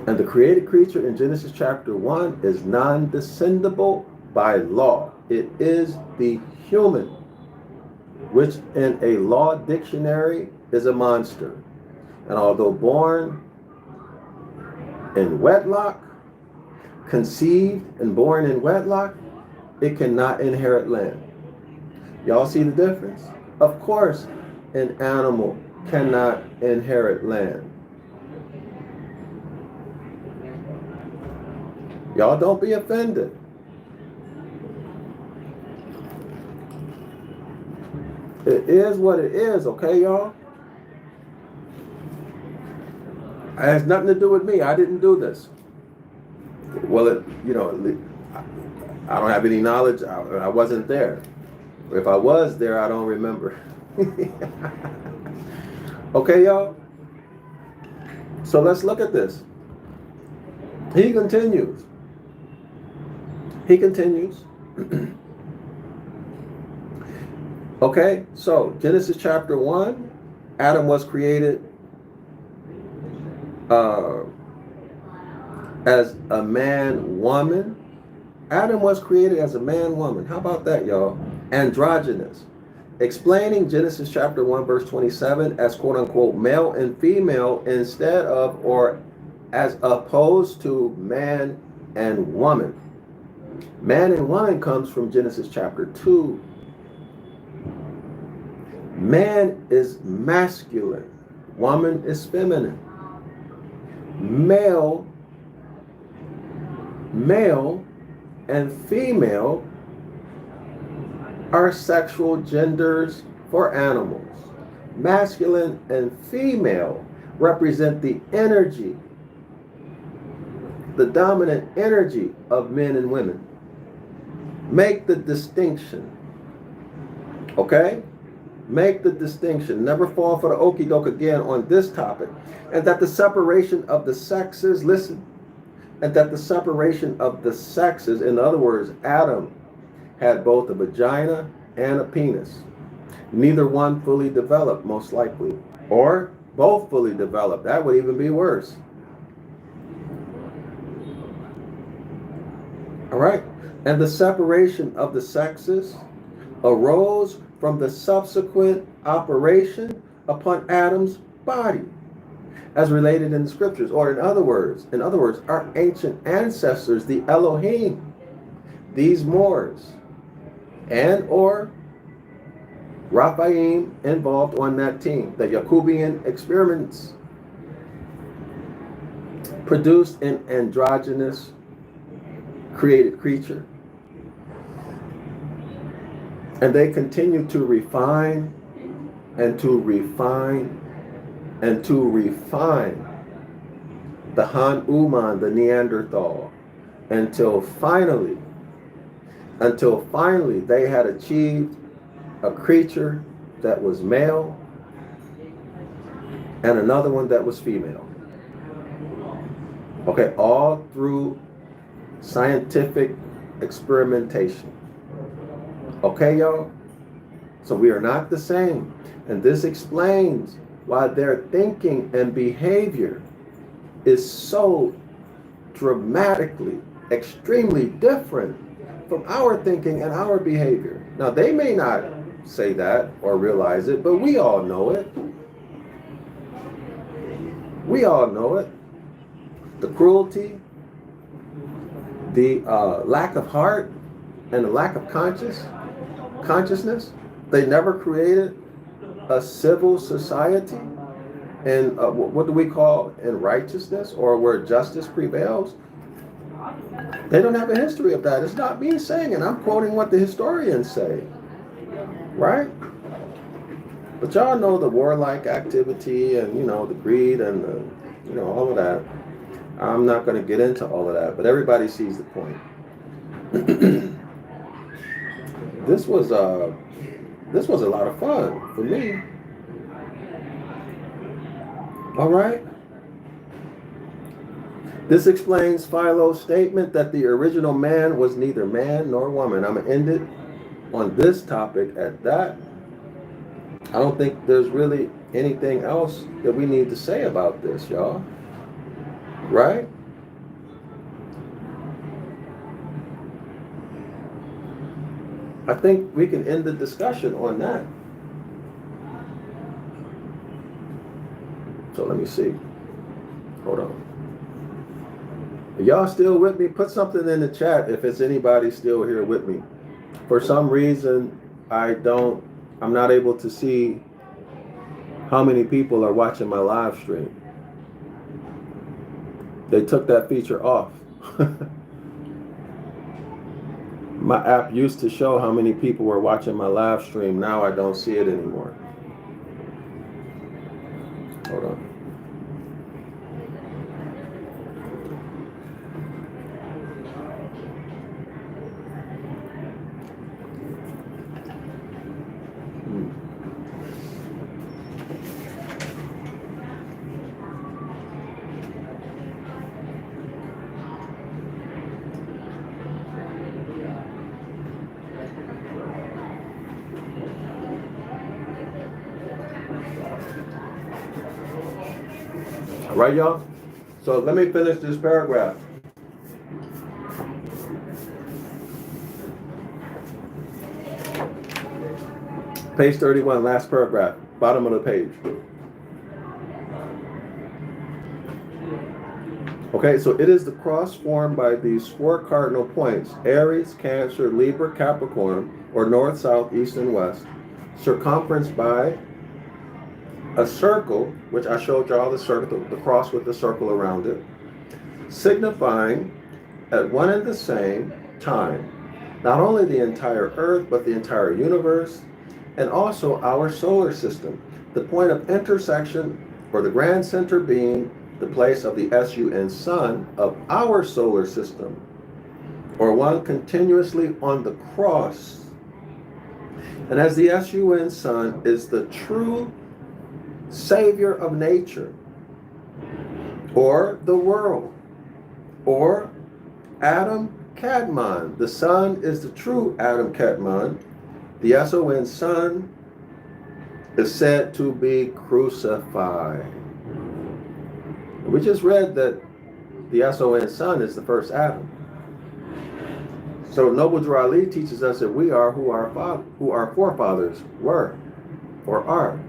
And the created creature in Genesis chapter 1 is non-descendable by law. It is the human, which in a law dictionary is a monster. And although born in wedlock, conceived and born in wedlock, it cannot inherit land. Y'all see the difference? Of course, an animal cannot inherit land. Y'all don't be offended. It is what it is, okay, y'all? It has nothing to do with me. I didn't do this. Well, I don't have any knowledge. I wasn't there. If I was there, I don't remember. Okay, y'all? So let's look at this. He continues. Okay, so Genesis chapter 1, Adam was created as a man-woman. Adam was created as a man-woman. How about that, y'all? Androgynous. Explaining Genesis chapter 1, verse 27 as quote-unquote male and female instead of or as opposed to man and woman. Man and woman comes from Genesis chapter 2. Man is masculine, woman is feminine. Male and female are sexual genders for animals. Masculine and female represent the energy, the dominant energy of men and women. Make the distinction. Okay? Make the distinction. Never fall for the okie doke again on this topic. And that the separation of the sexes, listen, and that the separation of the sexes, in other words, Adam had both a vagina and a penis. Neither one fully developed, most likely. Or both fully developed. That would even be worse. All right? And the separation of the sexes arose from the subsequent operation upon Adam's body, as related in the scriptures. Or in other words, our ancient ancestors, the Elohim, these Moors, and or Raphaim involved on that team, the Jacobian experiments, produced an androgynous created creature. And they continue to refine and to refine and to refine the Han Uman, the Neanderthal, until finally they had achieved a creature that was male and another one that was female. Okay, all through scientific experimentation. Okay, y'all? So we are not the same. And this explains why their thinking and behavior is so dramatically, extremely different from our thinking and our behavior. Now, they may not say that or realize it, but we all know it. We all know it. The cruelty, the lack of heart, and the lack of consciousness. They never created a civil society and what do we call in righteousness, or where justice prevails. They don't have a history of that. It's not me saying it. I'm quoting what the historians say. Right? But y'all know the warlike activity and, the greed and the, all of that. I'm not going to get into all of that, but everybody sees the point. This was a lot of fun for me. All right. This explains Philo's statement that the original man was neither man nor woman. I'm going to end it on this topic at that. I don't think there's really anything else that we need to say about this, y'all. Right? I think we can end the discussion on that. So let me see. Hold on. Are y'all still with me? Put something in the chat if it's anybody still here with me. For some reason, I'm not able to see how many people are watching my live stream. They took that feature off. My app used to show how many people were watching my live stream. Now I don't see it anymore. Hold on. All right, y'all? So let me finish this paragraph. Page 31, last paragraph, bottom of the page. Okay, so it is the cross formed by these four cardinal points: Aries, Cancer, Libra, Capricorn, or north, south, east, and west, circumferenced by a circle, which I showed y'all the circle, the cross with the circle around it, signifying at one and the same time not only the entire Earth, but the entire universe, and also our solar system. The point of intersection, or the grand center, being the place of the SUN sun of our solar system, or one continuously on the cross. And as the SUN sun is the true savior of nature, or the world, or Adam Kadmon. The sun is the true Adam Kadmon. The SON sun is said to be crucified. We just read that the SON sun is the first Adam. So Noble Drew Ali teaches us that we are who our forefathers were or are.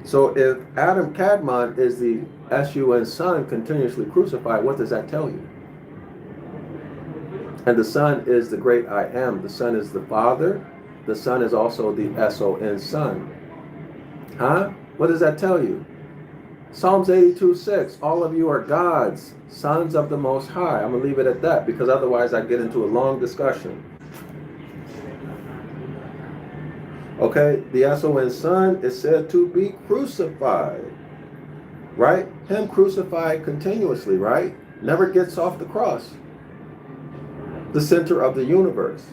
So if Adam Kadmon is the SUN sun continuously crucified, what does that tell you? And the sun is the great I am. The sun is the Father. The sun is also the SON sun. Huh? What does that tell you? Psalms 82:6. All of you are gods, sons of the Most High. I'm going to leave it at that because otherwise I get into a long discussion. Okay, the SON sun is said to be crucified. Right? Him crucified continuously, right? Never gets off the cross. The center of the universe,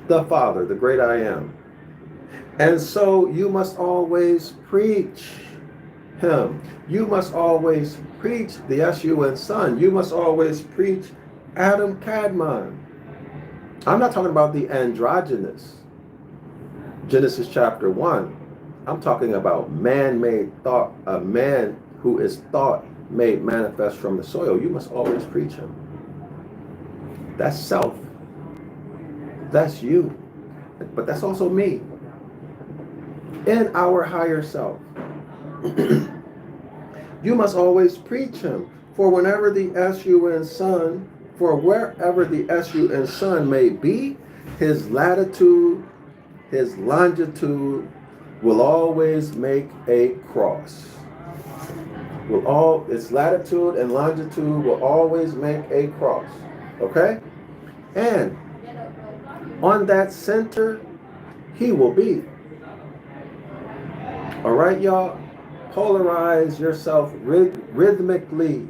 the Father, the great I am. And so you must always preach him. You must always preach the SUN sun. You must always preach Adam Kadmon. I'm not talking about the androgynous, Genesis chapter 1. I'm talking about man-made thought, a man who is thought made manifest from the soil. You must always preach him. That's self. That's you. But that's also me. In our higher self. You must always preach him. For whenever the SUN sun, for wherever the SUN sun may be, his latitude, his longitude will always make a cross. Its latitude and longitude will always make a cross. Okay? And on that center, he will be. All right, y'all? Polarize yourself rhythmically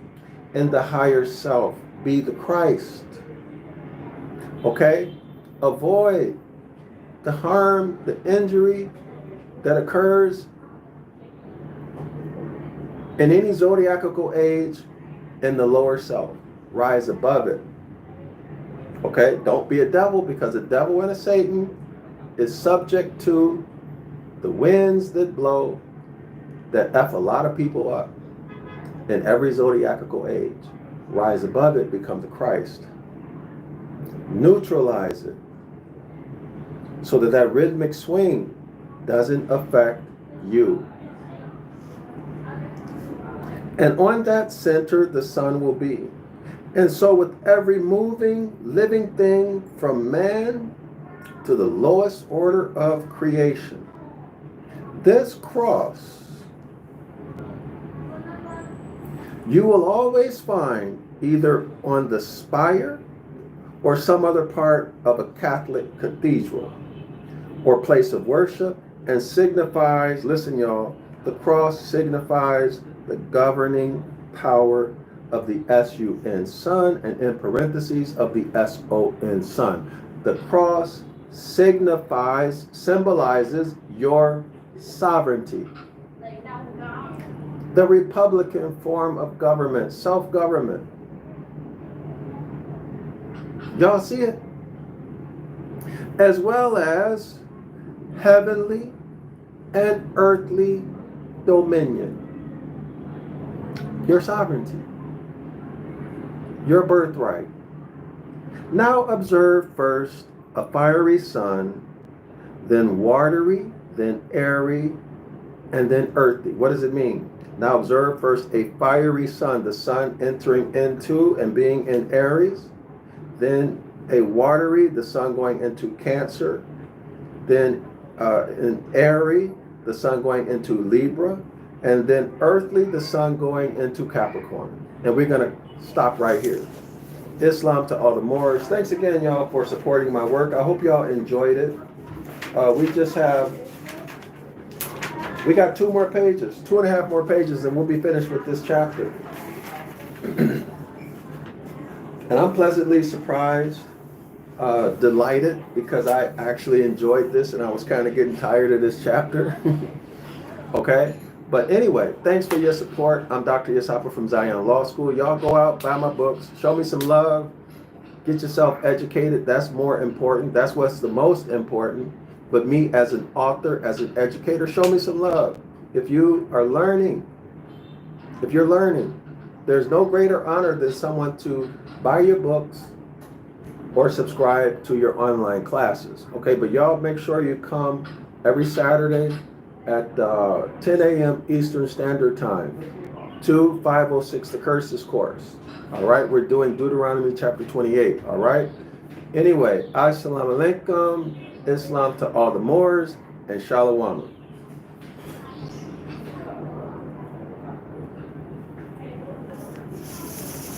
in the higher self. Be the Christ. Okay? Avoid the harm, the injury that occurs in any zodiacal age in the lower self. Rise above it. Okay? Don't be a devil, because a devil and a Satan is subject to the winds that blow that F a lot of people up in every zodiacal age. Rise above it, become the Christ. Neutralize it so that that rhythmic swing doesn't affect you. And on that center, the sun will be. And so with every moving, living thing from man to the lowest order of creation, this cross, you will always find either on the spire or some other part of a Catholic cathedral or place of worship, and signifies, listen y'all, the cross signifies the governing power of the SUN sun, and in parentheses of the SON sun. The cross symbolizes your sovereignty. The Republican form of government, self-government. Y'all see it? As well as heavenly and earthly dominion. Your sovereignty. Your birthright. Now observe first a fiery sun, then watery, then airy, and then earthy. What does it mean? Now observe first a fiery sun, the sun entering into and being in Aries, then a watery, the sun going into Cancer, then in airy, the sun going into Libra, and then earthly, the sun going into Capricorn. And we're going to stop right here. Islam to all the Moors. Thanks again, y'all, for supporting my work. I hope y'all enjoyed it. We got 2 more pages, 2.5 more pages, and we'll be finished with this chapter. And I'm pleasantly surprised, delighted, because I actually enjoyed this and I was kind of getting tired of this chapter. Okay? But anyway, thanks for your support. I'm Dr. Yasapa from Zion Law School. Y'all go out, buy my books, show me some love, get yourself educated. That's more important. That's what's the most important. But me as an author, as an educator, show me some love. If you are learning, there's no greater honor than someone to buy your books or subscribe to your online classes. Okay, but y'all make sure you come every Saturday at 10 a.m. Eastern Standard Time to 506 The Curses course. All right, we're doing Deuteronomy chapter 28. All right. Anyway, assalamu alaikum, Islam to all the Moors, and shalom.